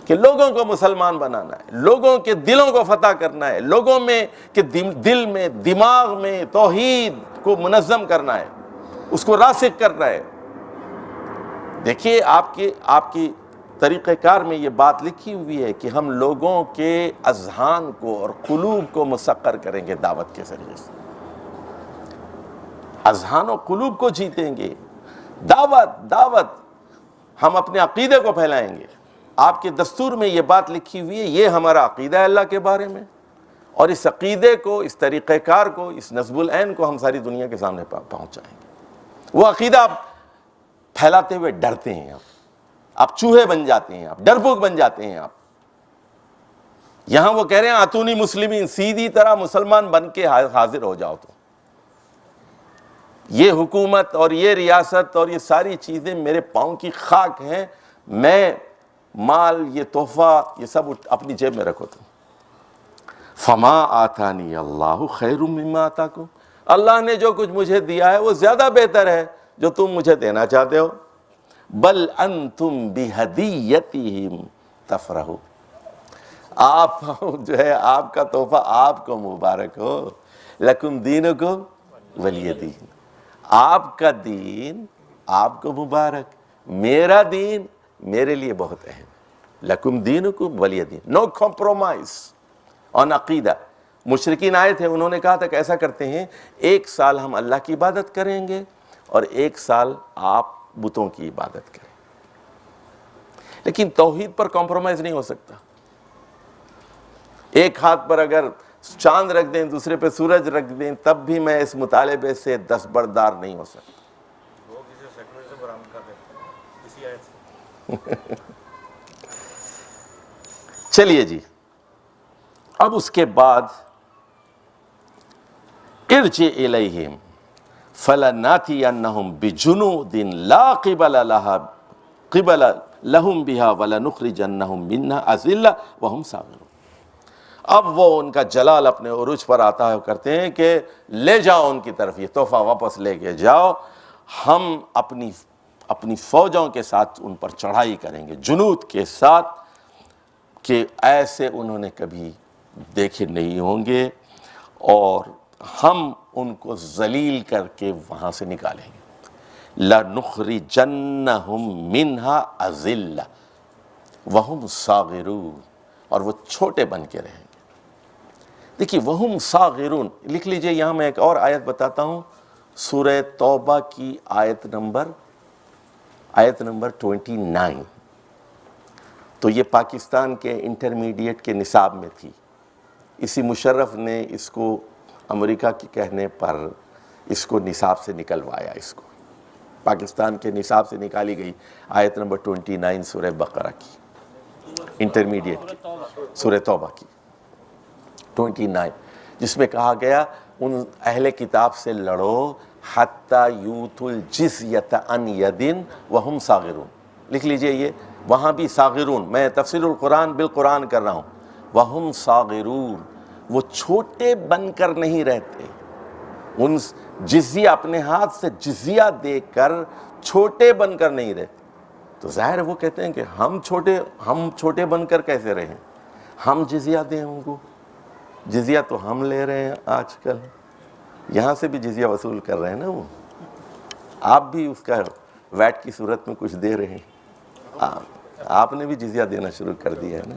Speaker 2: کہ لوگوں کو مسلمان بنانا ہے, لوگوں کے دلوں کو فتح کرنا ہے, لوگوں میں کہ دل میں دماغ میں توحید کو منظم کرنا ہے, اس کو راسخ کرنا ہے. دیکھیے آپ کی طریقہ کار میں یہ بات لکھی ہوئی ہے کہ ہم لوگوں کے اذہان کو اور قلوب کو مسخر کریں گے دعوت کے ذریعے سے. اذہان و قلوب کو جیتیں گے. دعوت ہم اپنے عقیدے کو پھیلائیں گے. آپ کے دستور میں یہ بات لکھی ہوئی ہے, یہ ہمارا عقیدہ ہے اللہ کے بارے میں, اور اس عقیدے کو, اس طریقہ کار کو, اس نصب العین کو ہم ساری دنیا کے سامنے پہنچائیں گے. وہ عقیدہ آپ پھیلاتے ہوئے ڈرتے ہیں, آپ چوہے بن جاتے ہیں, آپ ڈرپوک بن جاتے ہیں. آپ یہاں وہ کہہ رہے ہیں آتونی مسلمین, سیدھی طرح مسلمان بن کے حاضر ہو جاؤ. تو یہ حکومت اور یہ ریاست اور یہ ساری چیزیں میرے پاؤں کی خاک ہیں, میں مال, یہ تحفہ, یہ سب اپنی جیب میں رکھو. تم فما آتانی اللہ خیر مما آتاکم, اللہ نے جو کچھ مجھے دیا ہے وہ زیادہ بہتر ہے جو تم مجھے دینا چاہتے ہو. بل انتم بہدیتہم تفرحون, آپ جو ہے آپ کا تحفہ آپ کو مبارک ہو. لکم دینکم ولی دین، آپ کا دین آپ کو مبارک، میرا دین میرے لیے بہت اہم ہے، لکم دینکم ولی دین، نو کمپرومائز آن عقیدہ۔ مشرکین آئے تھے، انہوں نے کہا تھا کہ ایسا کرتے ہیں 1 سال ہم اللہ کی عبادت کریں گے اور 1 سال آپ بتوں کی عبادت کریں، لیکن توحید پر کمپرومائز نہیں ہو سکتا۔ ایک ہاتھ پر اگر چاند رکھ دیں، دوسرے پہ سورج رکھ دیں، تب بھی میں اس مطالبے سے دستبردار نہیں ہو سکتا۔
Speaker 3: لوگ اسے سیکولرزم برآمد کر دیتے ہیں اسی آیت سے۔
Speaker 2: چلیے جی، اب اس کے بعد ارجع الیہم فلناتینہم بجنود لا قبل لہم بہا ولنخرجنہم منہا اذلہ وہم صاغرون۔ اب وہ ان کا جلال اپنے عروج پر آتا ہے، کرتے ہیں کہ لے جاؤ ان کی طرف، یہ تحفہ واپس لے کے جاؤ، ہم اپنی فوجوں کے ساتھ ان پر چڑھائی کریں گے، جنود کے ساتھ، کہ ایسے انہوں نے کبھی دیکھے نہیں ہوں گے، اور ہم ان کو ذلیل کر کے وہاں سے نکالیں گے۔ لَنُخْرِجَنَّهُم مِّنْهَا أَذِلَّةً وَهُمْ صَاغِرُونَ، اور وہ چھوٹے بن کے رہیں گے۔ دیکھیے وَهُمْ صَاغِرُونَ لکھ لیجئے، یہاں میں ایک اور آیت بتاتا ہوں، سورہ توبہ کی آیت نمبر 29۔ تو یہ پاکستان کے انٹرمیڈیٹ کے نصاب میں تھی، اسی مشرف نے اس کو امریکہ کے کہنے پر اس کو نصاب سے نکلوایا، اس کو پاکستان کے نصاب سے نکالی گئی آیت نمبر 29 سورہ بقرہ کی، انٹرمیڈیٹ کی، سورہ توبہ کی 29، جس میں کہا گیا ان اہل کتاب سے لڑو حتی یوتوا الجزیۃ عن ید وہم صاغرون۔ لکھ لیجئے یہ، وہاں بھی صاغرون، میں تفسیر القرآن بالقرآن کر رہا ہوں، وہم صاغرون، وہ چھوٹے بن کر نہیں رہتے، ان جزیہ اپنے ہاتھ سے جزیہ دے کر چھوٹے بن کر نہیں رہتے۔ تو ظاہر ہے وہ کہتے ہیں کہ ہم چھوٹے بن کر کیسے رہیں، ہم جزیہ دیں ان کو، جزیہ تو ہم لے رہے ہیں آج کل، یہاں سے بھی جزیہ وصول کر رہے ہیں نا، وہ آپ بھی اس کا ویٹ کی صورت میں کچھ دے رہے ہیں، آپ نے بھی جزیہ دینا شروع کر دیا ہے نا۔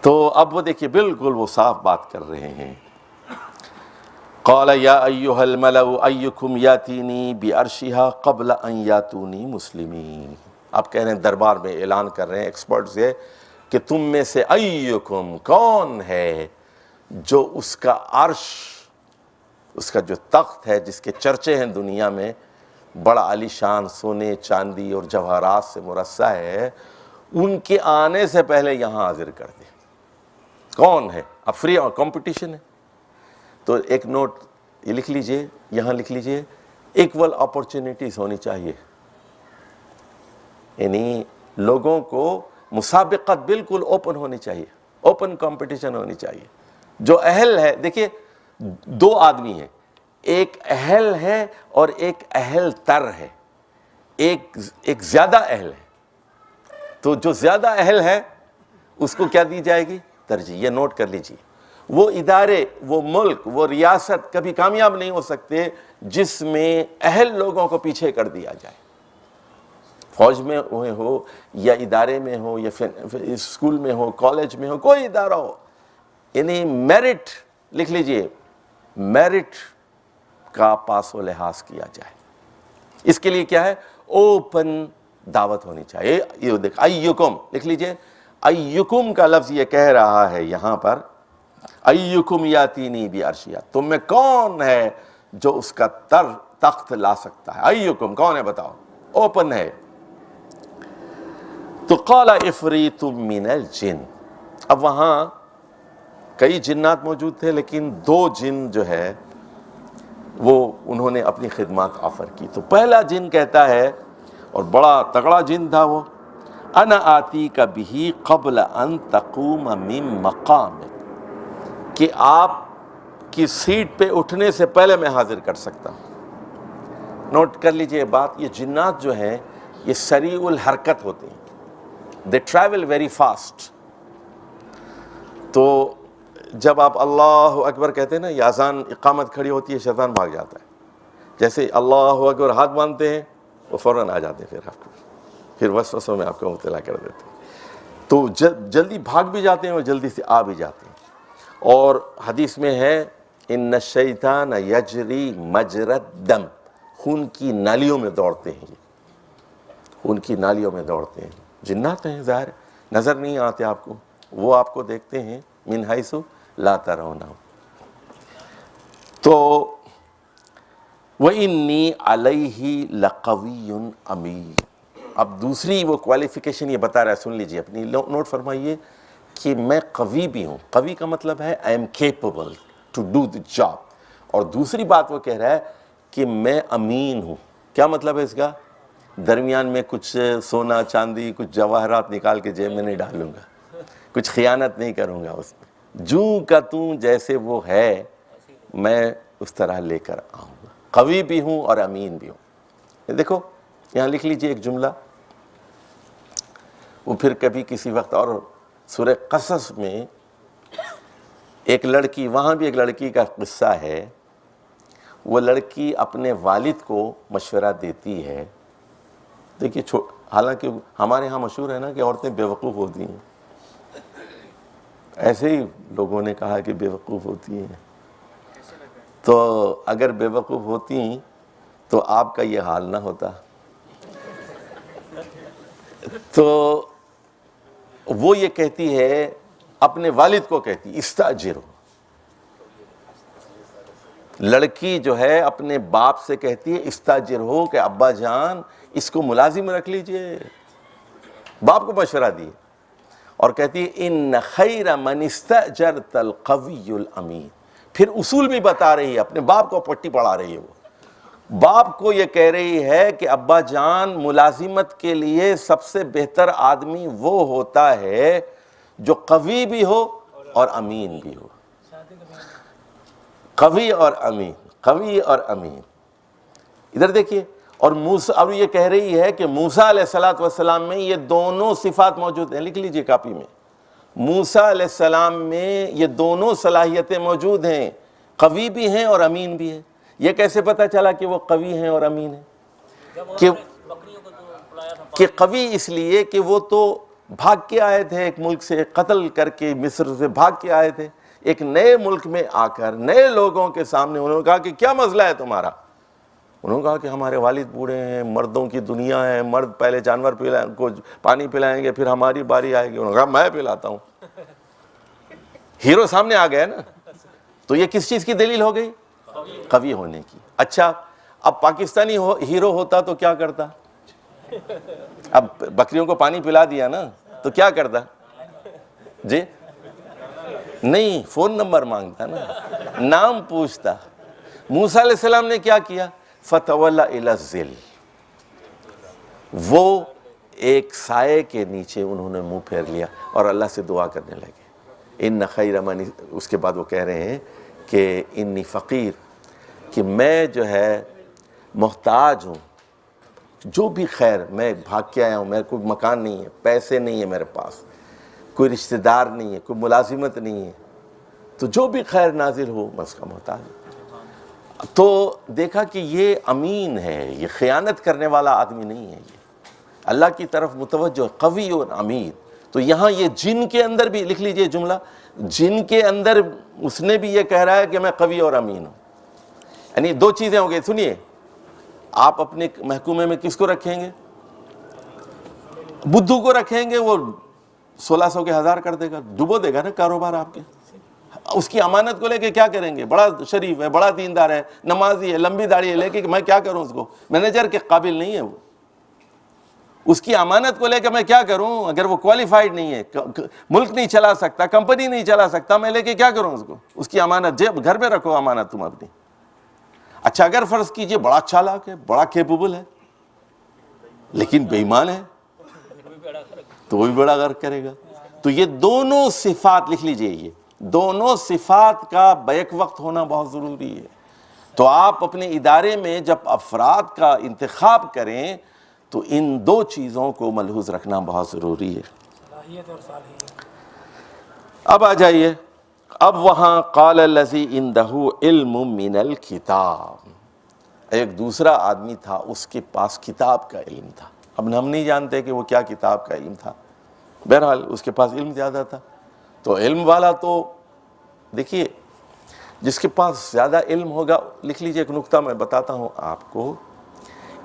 Speaker 2: تو اب وہ دیکھیے بالکل وہ صاف بات کر رہے ہیں، قال یا ایھا الملأ ایکم یاتینی بعرشھا قبل ان یاتونی مسلمین۔ آپ کہہ رہے ہیں، دربار میں اعلان کر رہے ہیں ایکسپرٹ سے کہ تم میں سے ایکم کون ہے جو اس کا عرش، اس کا جو تخت ہے جس کے چرچے ہیں دنیا میں، بڑا عالی شان سونے چاندی اور جواہرات سے مرصع ہے، ان کے آنے سے پہلے یہاں حاضر کر دے، کون ہے؟ اب فری کمپٹیشن ہے، تو ایک نوٹ یہ لکھ لیجئے، یہاں لکھ لیجئے، ایکول اپورچونٹیز ہونی چاہیے، یعنی لوگوں کو مسابقت بالکل اوپن ہونی چاہیے، اوپن کمپٹیشن ہونی چاہیے۔ جو اہل ہے، دیکھیے 2 آدمی ہیں، ایک اہل ہے اور ایک اہل تر ہے، ایک زیادہ اہل ہے، تو جو زیادہ اہل ہے اس کو کیا دی جائے گی؟ ترجیح۔ یہ نوٹ کر لیجیے، وہ ادارے، وہ ملک، وہ ریاست کبھی کامیاب نہیں ہو سکتے جس میں اہل لوگوں کو پیچھے کر دیا جائے، فوج میں ہو یا ادارے میں ہو یا اسکول میں ہو، کالج میں ہو، کوئی ادارہ ہو، یعنی میرٹ لکھ لیجئے، میرٹ کا پاس و لحاظ کیا جائے۔ اس کے لیے کیا ہے؟ اوپن دعوت ہونی چاہیے۔ یہ دیکھ، ایکم لکھ لیجئے، ایکم کا لفظ یہ کہہ رہا ہے یہاں پر، ایکم یاتینی بعرشھا، تم میں کون ہے جو اس کا تخت لا سکتا ہے؟ ایکم کون ہے بتاؤ، اوپن ہے۔ تو قال عفریت من الجن، اب وہاں کئی جنات موجود تھے لیکن 2 جن جو ہے وہ انہوں نے اپنی خدمات آفر کی۔ تو پہلا جن کہتا ہے، اور بڑا تگڑا جن تھا وہ، انا آتیک بہ قبل ان تقوم من مقامک، کہ آپ کی سیٹ پہ اٹھنے سے پہلے میں حاضر کر سکتا ہوں۔ نوٹ کر لیجئے بات، یہ جنات جو ہیں یہ سریع الحرکت ہوتے ہیں، they travel very fast۔ تو جب آپ اللہ اکبر کہتے ہیں نا، یہ اذان اقامت کھڑی ہوتی ہے، شیطان بھاگ جاتا ہے. جیسے اللہ اکبر ہاتھ باندھتے ہیں وہ فوراً آ جاتے ہیں، پھر آپ کو پھر وسوسوں میں آپ کو مبتلا کر دیتے ہیں. تو جلدی بھاگ بھی جاتے ہیں اور جلدی سے آ بھی جاتے ہیں. اور حدیث میں ہے ان الشیطان یجری مجری الدم، خون کی نالیوں میں دوڑتے ہیں، یہ خون کی نالیوں میں دوڑتے ہیں. جنات ہیں، ظاہر نظر نہیں آتے آپ کو، وہ آپ کو دیکھتے ہیں من حیث لا ترونہم. تو وَإِنِّي عَلَيْهِ لَقَوِيٌّ أَمِينٌ. اب دوسری وہ کوالیفیکیشن یہ بتا رہا ہے، سن لیجئے، اپنی نوٹ فرمائیے کہ میں قوی بھی ہوں. قوی کا مطلب ہے I am capable to do the job. اور دوسری بات وہ کہہ رہا ہے کہ میں امین ہوں. کیا مطلب ہے اس کا؟ درمیان میں کچھ سونا چاندی کچھ جواہرات نکال کے جیب میں نہیں ڈالوں گا، کچھ خیانت نہیں کروں گا اس میں. جوں کا توں جیسے وہ ہے میں اس طرح لے کر آؤں گا. قوی بھی ہوں اور امین بھی ہوں. دیکھو یہاں لکھ لیجئے ایک جملہ، وہ پھر کبھی کسی وقت. اور سورہ قصص میں ایک لڑکی، وہاں بھی ایک لڑکی کا قصہ ہے. وہ لڑکی اپنے والد کو مشورہ دیتی ہے. دیکھیے حالانکہ ہمارے ہاں مشہور ہے نا کہ عورتیں بے وقوف ہوتی ہیں، ایسے ہی لوگوں نے کہا کہ بے وقوف ہوتی ہیں. تو اگر بے وقوف ہوتی تو آپ کا یہ حال نہ ہوتا. تو وہ یہ کہتی ہے، اپنے والد کو کہتی استاجرو. لڑکی جو ہے اپنے باپ سے کہتی ہے استاجر ہو، کہ ابا جان اس کو ملازم رکھ لیجئے. باپ کو مشورہ دی اور کہتی ہے ان خیر من استاجرت القوی الامین. پھر اصول بھی بتا رہی ہے، اپنے باپ کو پٹی پڑھا رہی ہے. وہ باپ کو یہ کہہ رہی ہے کہ ابا جان ملازمت کے لیے سب سے بہتر آدمی وہ ہوتا ہے جو قوی بھی ہو اور امین بھی ہو. قوی اور امین، قوی اور امین. ادھر دیکھیے. اور اب یہ کہہ رہی ہے کہ موسیٰ علیہ السلام میں یہ دونوں صفات موجود ہیں. لکھ لیجئے کاپی میں، موسیٰ علیہ السلام میں یہ دونوں صلاحیتیں موجود ہیں، قوی بھی ہیں اور امین بھی ہیں. یہ کیسے پتہ چلا کہ وہ قوی ہیں اور امین ہیں؟ کہ قوی اس لیے کہ وہ تو بھاگ کے آئے تھے ایک ملک سے، قتل کر کے مصر سے بھاگ کے آئے تھے. ایک نئے ملک میں آ کر نئے لوگوں کے سامنے انہوں نے کہا کہ کیا مسئلہ ہے تمہارا؟ انہوں نے کہا کہ ہمارے والد بوڑھے ہیں، مردوں کی دنیا ہے، مرد پہلے جانور کو پانی پلائیں گے، پھر ہماری باری آئے گی. انہوں نے کہا میں پلاتا ہوں. ہیرو سامنے آ گیا نا. تو یہ کس چیز کی دلیل ہو گئی؟ قوی ہونے کی. اچھا اب پاکستانی ہیرو ہوتا تو کیا کرتا؟ اب بکریوں کو پانی پلا دیا نا تو کیا کرتا؟ جی نہیں، فون نمبر مانگتا نا، نام پوچھتا. موسیٰ علیہ السلام نے کیا کیا؟ فَتَوَلَّ إِلَى الظِّلِّ. وہ ایک سائے کے نیچے انہوں نے منہ پھیر لیا اور اللہ سے دعا کرنے لگے. ان خیر من. اس کے بعد وہ کہہ رہے ہیں کہ انی فقیر، کہ میں جو ہے محتاج ہوں. جو بھی خیر، میں بھاگ کے آیا ہوں، میرے کوئی مکان نہیں ہے، پیسے نہیں ہے میرے پاس، کوئی رشتہ دار نہیں ہے، کوئی ملازمت نہیں ہے، تو جو بھی خیر نازل ہو میں اس کا محتاج ہوں. تو دیکھا کہ یہ امین ہے، یہ خیانت کرنے والا آدمی نہیں ہے، یہ اللہ کی طرف متوجہ، قوی اور امین. تو یہاں یہ جن کے اندر بھی لکھ لیجئے جملہ، جن کے اندر اس نے بھی یہ کہہ رہا ہے کہ میں قوی اور امین ہوں. یعنی دو چیزیں ہوں گی. سنیے، آپ اپنے محکومے میں کس کو رکھیں گے؟ بدھو کو رکھیں گے، وہ 1600 کے 1000 کر دے گا، ڈبو دے گا نا کاروبار آپ کے. اس کی امانت کو لے کے کیا کریں گے؟ بڑا شریف ہے، بڑا دیندار ہے، نمازی ہے، لمبی داڑھی ہے، لے کے میں کیا کروں؟ اس کو مینیجر کے قابل نہیں ہے. وہ اس کی امانت کو لے کے میں کیا کروں؟ اگر وہ کوالیفائڈ نہیں ہے، ملک نہیں چلا سکتا، کمپنی نہیں چلا سکتا، میں لے کے کیا کروں اس کو؟ اس کی امانت جیب گھر میں رکھو، امانت تم اپنی. اچھا اگر فرض کیجئے بڑا چالاک ہے، بڑا کیپیبل ہے، لیکن بے ایمان ہے تو وہ بھی بڑا غرق کرے گا. تو یہ دونوں صفات لکھ لیجئے، یہ دونوں صفات کا بیک وقت ہونا بہت ضروری ہے. تو آپ اپنے ادارے میں جب افراد کا انتخاب کریں تو ان دو چیزوں کو ملحوظ رکھنا بہت ضروری ہے. اب آ جائیے اب وہاں قال الذی عندہ علم من الکتاب، ایک دوسرا آدمی تھا، اس کے پاس کتاب کا علم تھا. اب ہم نہیں جانتے کہ وہ کیا کتاب کا علم تھا، بہرحال اس کے پاس علم زیادہ تھا. تو علم والا تو دیکھیے جس کے پاس زیادہ علم ہوگا، لکھ لیجئے ایک نکتہ میں بتاتا ہوں آپ کو،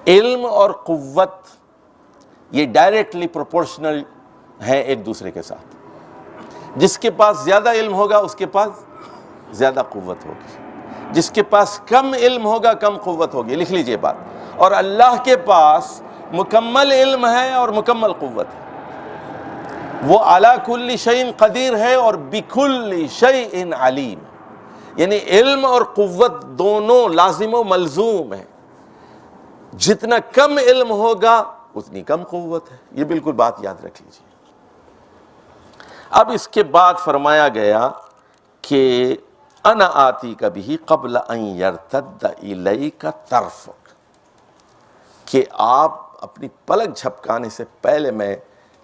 Speaker 2: علم اور قوت یہ ڈائریکٹلی پروپورشنل ہیں ایک دوسرے کے ساتھ. جس کے پاس زیادہ علم ہوگا اس کے پاس زیادہ قوت ہوگی، جس کے پاس کم علم ہوگا کم قوت ہوگی. لکھ لیجئے بات. اور اللہ کے پاس مکمل علم ہے اور مکمل قوت ہے. وہ علی کل شیء قدیر ہے اور بکل شیء علیم، یعنی علم اور قوت دونوں لازم و ملزوم ہیں. جتنا کم علم ہوگا اتنی کم قوت ہے. یہ بالکل بات یاد رکھ لیجئے. اب اس کے بعد فرمایا گیا کہ انا آتی کا بھی قبل ان یرتد الیک طرفک، کہ آپ اپنی پلک جھپکانے سے پہلے میں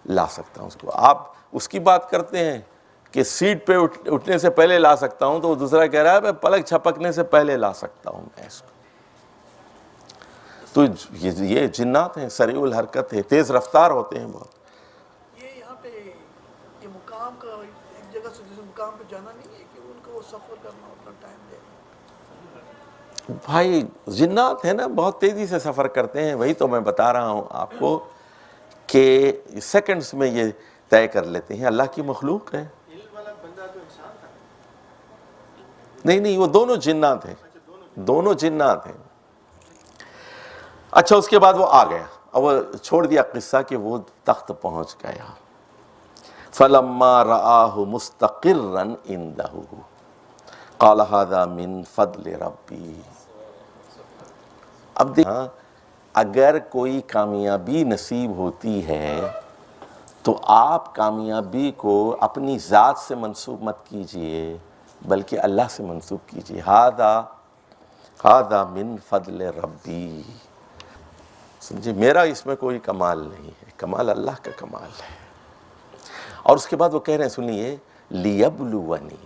Speaker 2: لا سکتا ہوں اس کو. آپ اس کی بات کرتے ہیں کہ سیٹ پہ اٹھنے سے پہلے لا سکتا ہوں، تو وہ دوسرا کہہ رہا ہے میں پلک جھپکنے سے پہلے لا سکتا ہوں میں اس کو. تو یہ جنات ہیں، سریع الحرکت ہے، تیز رفتار ہوتے ہیں بہت.
Speaker 4: یہ یہاں پہ یہ مقام کا ایک جگہ سے دوسرے مقام پہ جانا نہیں ہے کہ ان کو وہ سفر کرنا اتنا ٹائم دینا.
Speaker 2: بھائی جنات ہیں نا، بہت تیزی سے سفر کرتے ہیں. وہی تو میں بتا رہا ہوں آپ کو کہ سیکنڈز میں یہ طے کر لیتے ہیں. اللہ کی مخلوق ہے. نہیں وہ دونوں جنات ہیں، دونوں جنات ہیں. اچھا اس کے بعد وہ آ گیا، اب وہ چھوڑ دیا قصہ کہ وہ تخت پہنچ گیا. فَلَمَّا رَآهُ مُسْتَقِرًّا عِنْدَهُ قَالَ هَذَا مِنْ فَضْلِ رَبِّي. اب دیکھیں، اگر کوئی کامیابی نصیب ہوتی ہے تو آپ کامیابی کو اپنی ذات سے منسوب مت کیجئے بلکہ اللہ سے منسوب کیجئے. هَذَا مِنْ فَضْلِ رَبِّي. سمجھے، میرا اس میں کوئی کمال نہیں ہے، کمال اللہ کا کمال ہے. اور اس کے بعد وہ کہہ رہے ہیں، سنیے، لیبلونی.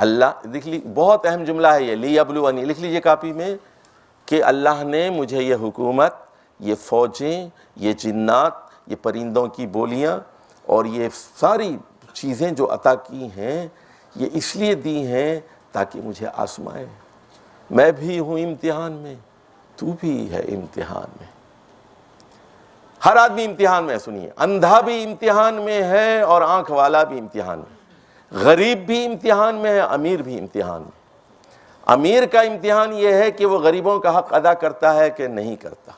Speaker 2: اللہ دیکھ لی، بہت اہم جملہ ہے یہ، لیبلونی. لکھ لیجئے کاپی میں کہ اللہ نے مجھے یہ حکومت، یہ فوجیں، یہ جنات، یہ پرندوں کی بولیاں اور یہ ساری چیزیں جو عطا کی ہیں، یہ اس لیے دی ہیں تاکہ مجھے آزمائے. میں بھی ہوں امتحان میں، تو بھی ہے امتحان میں. ہر آدمی امتحان میں ہے. سنیے، اندھا بھی امتحان میں ہے اور آنکھ والا بھی امتحان میں، غریب بھی امتحان میں ہے، امیر بھی امتحان میں. امیر کا امتحان یہ ہے کہ وہ غریبوں کا حق ادا کرتا ہے کہ نہیں کرتا،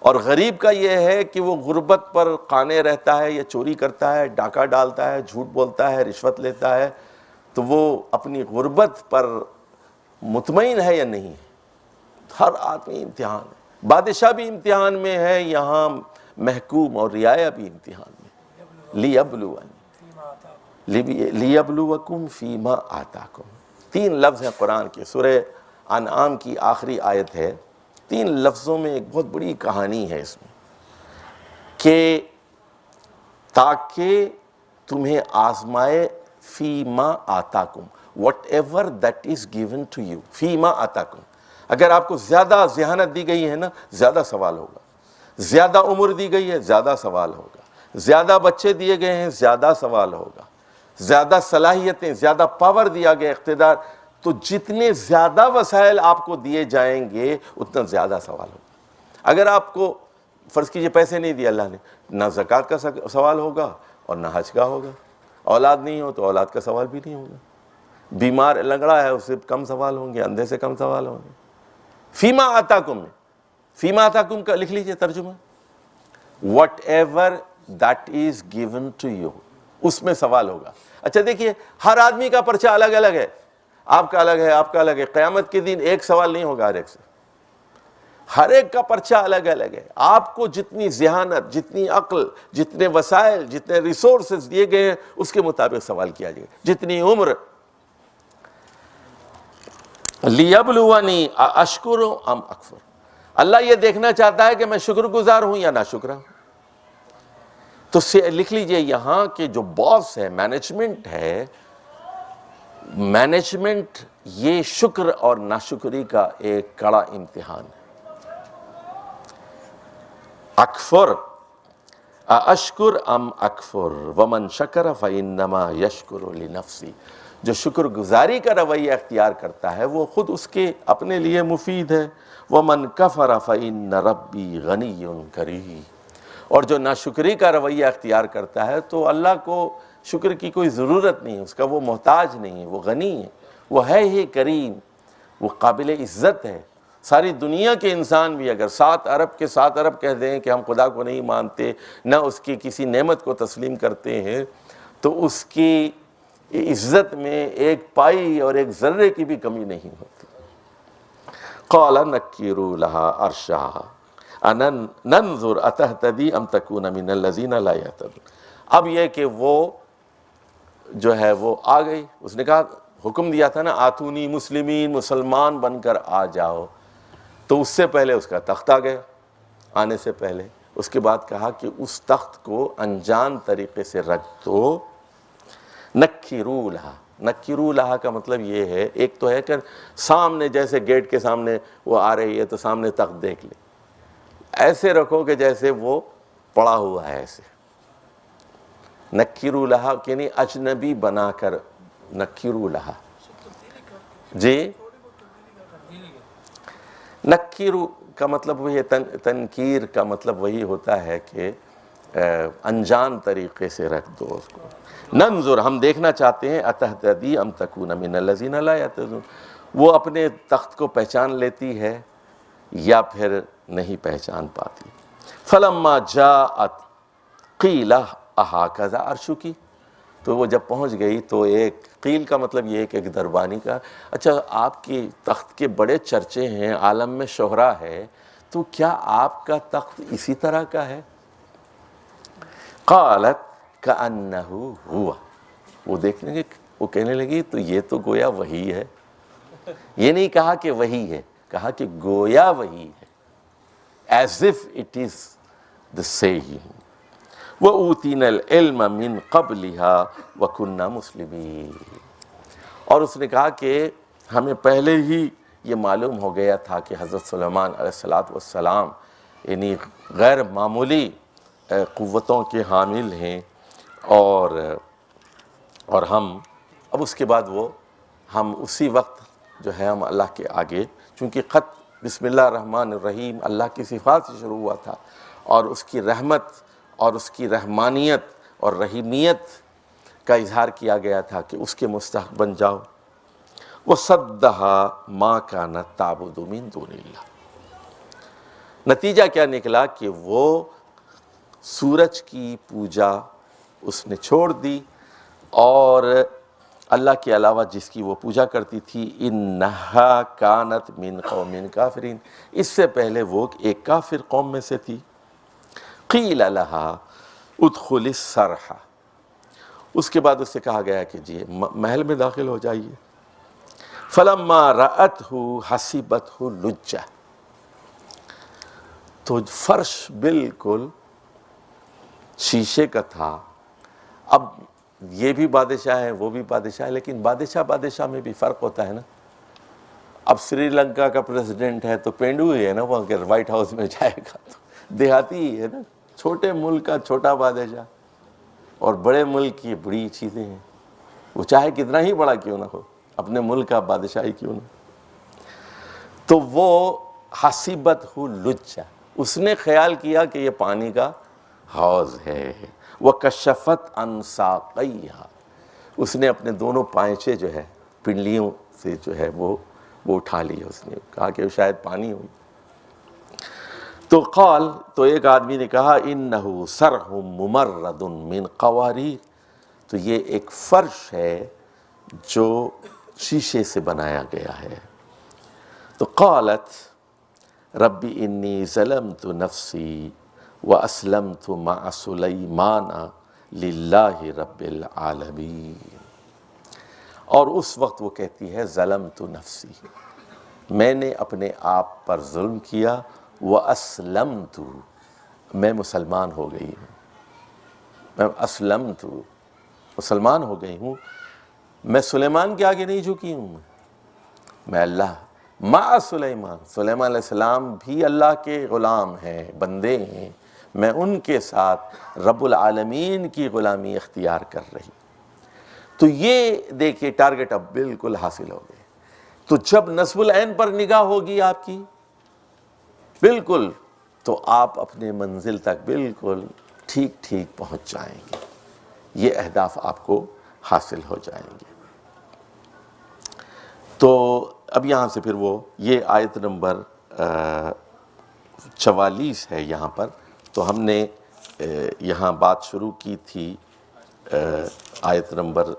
Speaker 2: اور غریب کا یہ ہے کہ وہ غربت پر قانے رہتا ہے یا چوری کرتا ہے، ڈاکہ ڈالتا ہے، جھوٹ بولتا ہے، رشوت لیتا ہے. تو وہ اپنی غربت پر مطمئن ہے یا نہیں. ہر آدمی امتحان ہے. بادشاہ بھی امتحان میں ہے، یہاں محکوم اور رعایا بھی امتحان میں. لیبلوکم فیما آتاکم. 3 لفظ ہیں قرآن کے، سورہ انعام کی آخری آیت ہے. 3 لفظوں میں ایک بہت بڑی کہانی ہے اس میں، کہ تاکہ تمہیں آزمائے. فیما آتاکم، whatever that is given to you. فیما آتاکم، اگر آپ کو زیادہ ذہانت دی گئی ہے نا، زیادہ سوال ہوگا. زیادہ عمر دی گئی ہے، زیادہ سوال ہوگا. زیادہ بچے دیے گئے ہیں، زیادہ سوال ہوگا. زیادہ صلاحیتیں، زیادہ پاور دیا گیا، اقتدار، تو جتنے زیادہ وسائل آپ کو دیے جائیں گے اتنا زیادہ سوال ہوگا. اگر آپ کو فرض کیجئے پیسے نہیں دیے اللہ نے، نہ زکوٰۃ کا سوال ہوگا اور نہ حج کا ہوگا. اولاد نہیں ہو تو اولاد کا سوال بھی نہیں ہوگا. بیمار لنگڑا ہے، اس سے کم سوال ہوں گے، اندھے سے کم سوال ہوں گے. فیما آتاکم میں، فیما آتاکم کا لکھ لیجئے ترجمہ، whatever that is given to you, اس میں سوال ہوگا. اچھا دیکھیے، ہر آدمی کا پرچہ الگ الگ ہے. آپ کا الگ ہے، آپ کا الگ ہے. قیامت کے دن ایک سوال نہیں ہوگا ہر ایک سے. ہر ایک کا پرچہ الگ الگ ہے. آپ کو جتنی ذہانت، جتنی عقل، جتنے وسائل، جتنے ریسورسز دیے گئے ہیں اس کے مطابق سوال کیا جائے گا. جتنی عمر. لیبلونی اشکر ام اکفر. اللہ یہ دیکھنا چاہتا ہے کہ میں شکر گزار ہوں یا ناشکرا ہوں. تو لکھ لیجئے یہاں کہ جو باس ہے، مینجمنٹ ہے، مینجمنٹ یہ شکر اور ناشکری کا ایک کڑا امتحان ہے۔ اکفر اشکر ام اکفر ومن شکر فانما یشکر لنفسی، جو شکر گزاری کا رویہ اختیار کرتا ہے وہ خود اس کے اپنے لیے مفید ہے۔ ومن کفر فان ربی غنی کریم، اور جو ناشکری کا رویہ اختیار کرتا ہے تو اللہ کو شکر کی کوئی ضرورت نہیں ہے، اس کا وہ محتاج نہیں ہے، وہ غنی ہے، وہ ہے ہی کریم، وہ قابل عزت ہے۔ ساری دنیا کے انسان بھی اگر 7 ارب کے 7 ارب کہہ دیں کہ ہم خدا کو نہیں مانتے، نہ اس کی کسی نعمت کو تسلیم کرتے ہیں، تو اس کی عزت میں ایک پائی اور ایک ذرے کی بھی کمی نہیں ہوتی۔ قال نکروا لها عرشها ننظر اتهتدی ام تکون من الذین لا یهتدون۔ اب یہ کہ وہ جو ہے وہ آ گئی، اس نے کہا، حکم دیا تھا نا آتونی مسلمین، مسلمان بن کر آ جاؤ، تو اس سے پہلے اس کا تخت آ گیا، آنے سے پہلے اس کے بعد کہا کہ اس تخت کو انجان طریقے سے رکھ دو۔ نکروا لہا، نکروا لہا کا مطلب یہ ہے، ایک تو ہے کہ سامنے جیسے گیٹ کے سامنے وہ آ رہی ہے تو سامنے تخت دیکھ لے، ایسے رکھو کہ جیسے وہ پڑا ہوا ہے ایسے۔ نکروا لہا یعنی اجنبی بنا کر، نکروا لہا جی، نکروا کا مطلب وہی ہے، تنکیر کا مطلب وہی ہوتا ہے کہ انجان طریقے سے رکھ دو اس کو۔ ننظر، ہم دیکھنا چاہتے ہیں، اتہتدی ام تکون من الذین لا یہتدون، وہ اپنے تخت کو پہچان لیتی ہے یا پھر نہیں پہچان پاتی۔ فلما جاءت قیل اہکذا عرشکی، تو وہ جب پہنچ گئی تو ایک قیل کا مطلب یہ ہے کہ ایک دربانی کا، اچھا آپ کی تخت کے بڑے چرچے ہیں، عالم میں شہرہ ہے، تو کیا آپ کا تخت اسی طرح کا ہے؟ قالت کأنہ ہوا، وہ دیکھنے گے، وہ کہنے لگی تو یہ تو گویا وہی ہے۔ یہ نہیں کہا کہ وہی ہے، کہا کہ گویا وہی ہے، as if it is the same۔ وَأُوتِينَا الْعِلْمَ مِنْ قَبْلِهَا وَكُنَّا مُسْلِمِينَ، اور اس نے کہا کہ ہمیں پہلے ہی یہ معلوم ہو گیا تھا کہ حضرت سلیمان علیہ السلام یعنی غیر معمولی قوتوں کے حامل ہیں، اور ہم اب اس کے بعد وہ ہم اسی وقت جو ہے ہم اللہ کے آگے، چونکہ خط بسم اللہ الرحمن الرحیم اللہ کی صفات سے شروع ہوا تھا، اور اس کی رحمت اور اس کی رحمانیت اور رحیمیت کا اظہار کیا گیا تھا کہ اس کے مستحق بن جاؤ۔ وَصَدَّهَا مَا كَانَتْ تَعْبُدُ مِن دُونِ اللَّهِ، نتیجہ کیا نکلا کہ وہ سورج کی پوجا اس نے چھوڑ دی، اور اللہ کے علاوہ جس کی وہ پوجا کرتی تھی، اِنَّهَا كَانَتْ مِن قَوْمٍ كَافِرِينَ، اس سے پہلے وہ ایک کافر قوم میں سے تھی۔ قِيلَ لَهَا اُدْخُلِ الصَّرْحَ، اس کے بعد اس سے کہا گیا کہ جی محل میں داخل ہو جائیے۔ فَلَمَّا رَأَتْهُ حَسِبَتْهُ لُجَّةً، تو فرش بالکل شیشے کا تھا۔ اب یہ بھی بادشاہ ہے، وہ بھی بادشاہ ہے، لیکن بادشاہ میں بھی فرق ہوتا ہے نا۔ اب سری لنکا کا پریزیڈنٹ ہے تو پینڈو ہی ہے نا، وہ اگر وائٹ ہاؤس میں جائے گا تو دیہاتی ہی ہے نا، چھوٹے ملک کا چھوٹا بادشاہ، اور بڑے ملک کی بڑی چیزیں ہیں، وہ چاہے کتنا ہی بڑا کیوں نہ ہو، اپنے ملک کا بادشاہی کیوں نہ۔ تو وہ حسبتہ لجہ، اس نے خیال کیا کہ یہ پانی کا حوض ہے۔ وَكَشَفَتْ عَنْ سَاقَيْهَا، اس نے اپنے دونوں پائنچے جو ہے پنڈلیوں سے جو ہے وہ اٹھا لی، اس نے کہا کہ شاید پانی ہوئی۔ تو قال، تو ایک آدمی نے کہا إِنَّهُ صَرْحٌ مُمَرَّدٌ مِّن قَوَارِيرَ، تو یہ ایک فرش ہے جو شیشے سے بنایا گیا ہے۔ تو قالت ربی انی ظلمت نفسی واسلمت مع سلیمان للہ رب العالمین، اور اس وقت وہ کہتی ہے ظلمت نفسی، میں نے اپنے آپ پر ظلم کیا، واسلمت، میں مسلمان ہو گئی ہوں۔ میں اسلمت، مسلمان ہو گئی ہوں، میں سلیمان کے آگے نہیں جھکی ہوں، میں اللہ مع سلیمان، سلیمان علیہ السلام بھی اللہ کے غلام ہیں، بندے ہیں، میں ان کے ساتھ رب العالمین کی غلامی اختیار کر رہی۔ تو یہ دیکھیے ٹارگٹ اب بالکل حاصل ہو گئے۔ تو جب نصب العین پر نگاہ ہوگی آپ کی بالکل، تو آپ اپنے منزل تک بالکل ٹھیک ٹھیک پہنچ جائیں گے، یہ اہداف آپ کو حاصل ہو جائیں گے۔ تو اب یہاں سے پھر وہ یہ آیت نمبر 44 ہے یہاں پر، تو ہم نے یہاں بات شروع کی تھی آیت نمبر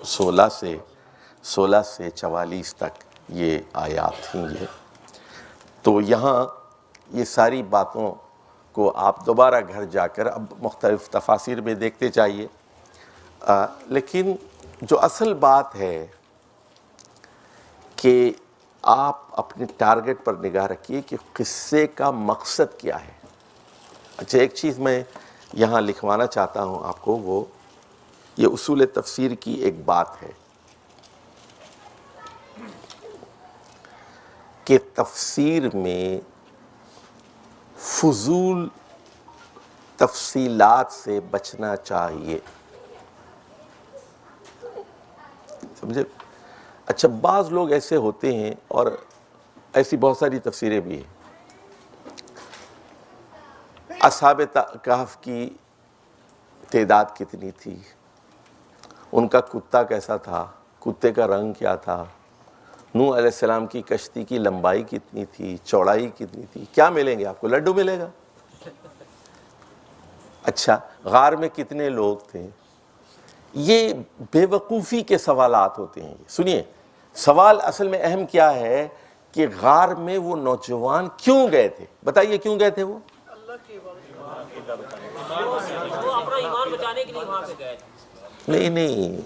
Speaker 2: 16 سے 44 تک یہ آیات تھیں یہ۔ تو یہاں یہ ساری باتوں کو آپ دوبارہ گھر جا کر اب مختلف تفاسیر میں دیکھتے جائیے، لیکن جو اصل بات ہے کہ آپ اپنے ٹارگٹ پر نگاہ رکھیے کہ قصے کا مقصد کیا ہے۔ اچھا ایک چیز میں یہاں لکھوانا چاہتا ہوں آپ کو، وہ یہ اصول تفسیر کی ایک بات ہے کہ تفسیر میں فضول تفصیلات سے بچنا چاہیے، سمجھے؟ اچھا بعض لوگ ایسے ہوتے ہیں، اور ایسی بہت ساری تفسیریں بھی ہیں، اصحاب کہف کی تعداد کتنی تھی، ان کا کتا کیسا تھا، کتے کا رنگ کیا تھا، نوح علیہ السلام کی کشتی کی لمبائی کتنی تھی، چوڑائی کتنی تھی، کیا ملیں گے آپ کو؟ لڈو ملے گا۔ اچھا غار میں کتنے لوگ تھے؟ یہ بے وقوفی کے سوالات ہوتے ہیں۔ سنیے سوال اصل میں اہم کیا ہے کہ غار میں وہ نوجوان کیوں گئے تھے؟ بتائیے کیوں گئے تھے وہ؟
Speaker 4: اللہ کی عبادت،
Speaker 5: وہ اپنا ایمان بچانے کے لیے وہاں پہ گئے تھے۔
Speaker 2: نہیں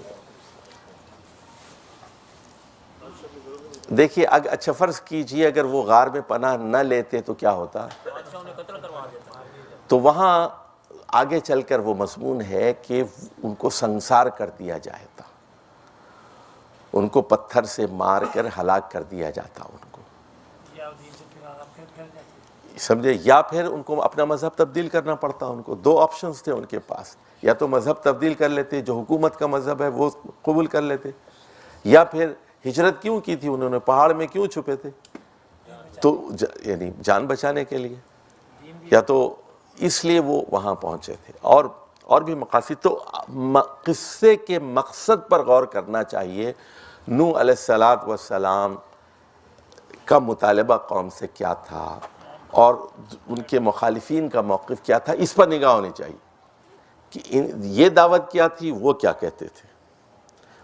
Speaker 2: دیکھیے اچھا فرض کیجئے اگر وہ غار میں پناہ نہ لیتے تو کیا ہوتا؟
Speaker 5: اچھا انہیں قتل کروا دیتا۔
Speaker 2: تو وہاں آگے چل کر وہ مضمون ہے کہ ان کو سنسار کر دیا جاتا، ان کو پتھر سے مار کر ہلاک کر دیا جاتا ان کو، سمجھے؟ یا پھر ان کو اپنا مذہب تبدیل کرنا پڑتا ان کو۔ دو آپشنز تھے ان کے پاس، یا تو مذہب تبدیل کر لیتے، جو حکومت کا مذہب ہے وہ قبول کر لیتے، یا پھر ہجرت کیوں کی تھی انہوں نے، پہاڑ میں کیوں چھپے تھے؟ تو یعنی جان بچانے کے لیے، یا تو اس لیے وہ وہاں پہنچے تھے، اور بھی مقاصد۔ تو قصے کے مقصد پر غور کرنا چاہیے۔ نوح علیہ السلام کا مطالبہ قوم سے کیا تھا اور ان کے مخالفین کا موقف کیا تھا، اس پر نگاہ ہونی چاہیے کہ یہ دعوت کیا تھی، وہ کیا کہتے تھے،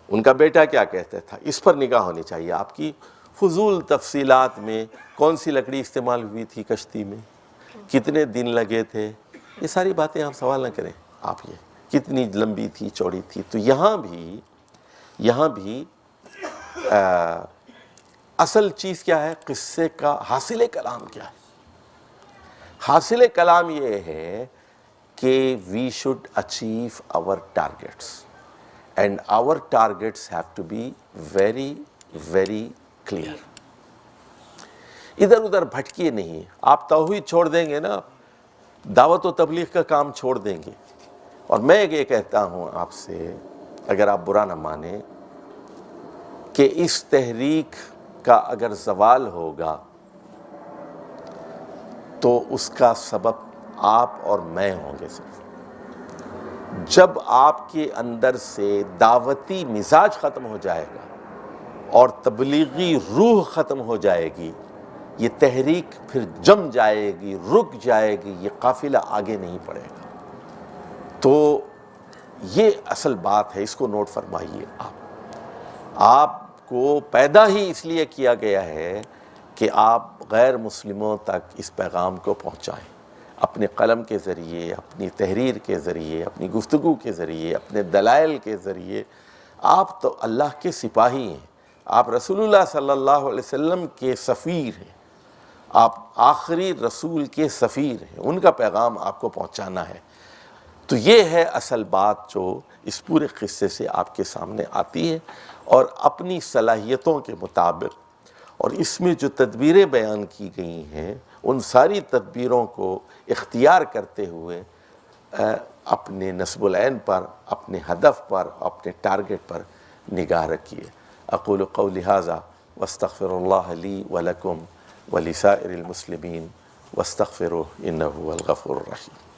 Speaker 2: ان کا بیٹا کیا کہتا تھا، اس پر نگاہ ہونی چاہیے آپ کی۔ فضول تفصیلات میں کون سی لکڑی استعمال ہوئی تھی کشتی میں، کتنے دن لگے تھے، یہ ساری باتیں آپ سوال نہ کریں، آپ یہ کتنی لمبی تھی چوڑی تھی۔ تو یہاں بھی اصل چیز کیا ہے، قصے کا حاصل کلام کیا ہے؟ حاصل کلام یہ ہے کہ we should achieve our targets and our targets have to be very very clear۔ ادھر ادھر بھٹکیے نہیں، آپ توحید چھوڑ دیں گے نا، دعوت و تبلیغ کا کام چھوڑ دیں گے۔ اور میں یہ کہتا ہوں آپ سے، اگر آپ برا نہ مانیں، کہ اس تحریک کا اگر زوال ہوگا تو اس کا سبب آپ اور میں ہوں گے۔ صرف جب آپ کے اندر سے دعوتی مزاج ختم ہو جائے گا اور تبلیغی روح ختم ہو جائے گی، یہ تحریک پھر جم جائے گی، رک جائے گی، یہ قافلہ آگے نہیں پڑے گا۔ تو یہ اصل بات ہے، اس کو نوٹ فرمائیے۔ آپ کو پیدا ہی اس لیے کیا گیا ہے کہ آپ غیر مسلموں تک اس پیغام کو پہنچائیں، اپنے قلم کے ذریعے، اپنی تحریر کے ذریعے، اپنی گفتگو کے ذریعے، اپنے دلائل کے ذریعے۔ آپ تو اللہ کے سپاہی ہیں، آپ رسول اللہ صلی اللہ علیہ وسلم کے سفیر ہیں، آپ آخری رسول کے سفیر ہیں، ان کا پیغام آپ کو پہنچانا ہے۔ تو یہ ہے اصل بات جو اس پورے قصے سے آپ کے سامنے آتی ہے، اور اپنی صلاحیتوں کے مطابق اور اس میں جو تدبیریں بیان کی گئی ہیں ان ساری تدبیروں کو اختیار کرتے ہوئے اپنے نصب العین پر، اپنے ہدف پر، اپنے ٹارگٹ پر نگاہ رکھیے۔ اقول قولی ھذا واستغفر اللہ لی ولکم ولسائر المسلمین واستغفروہ انہ هو الغفور الرحیم۔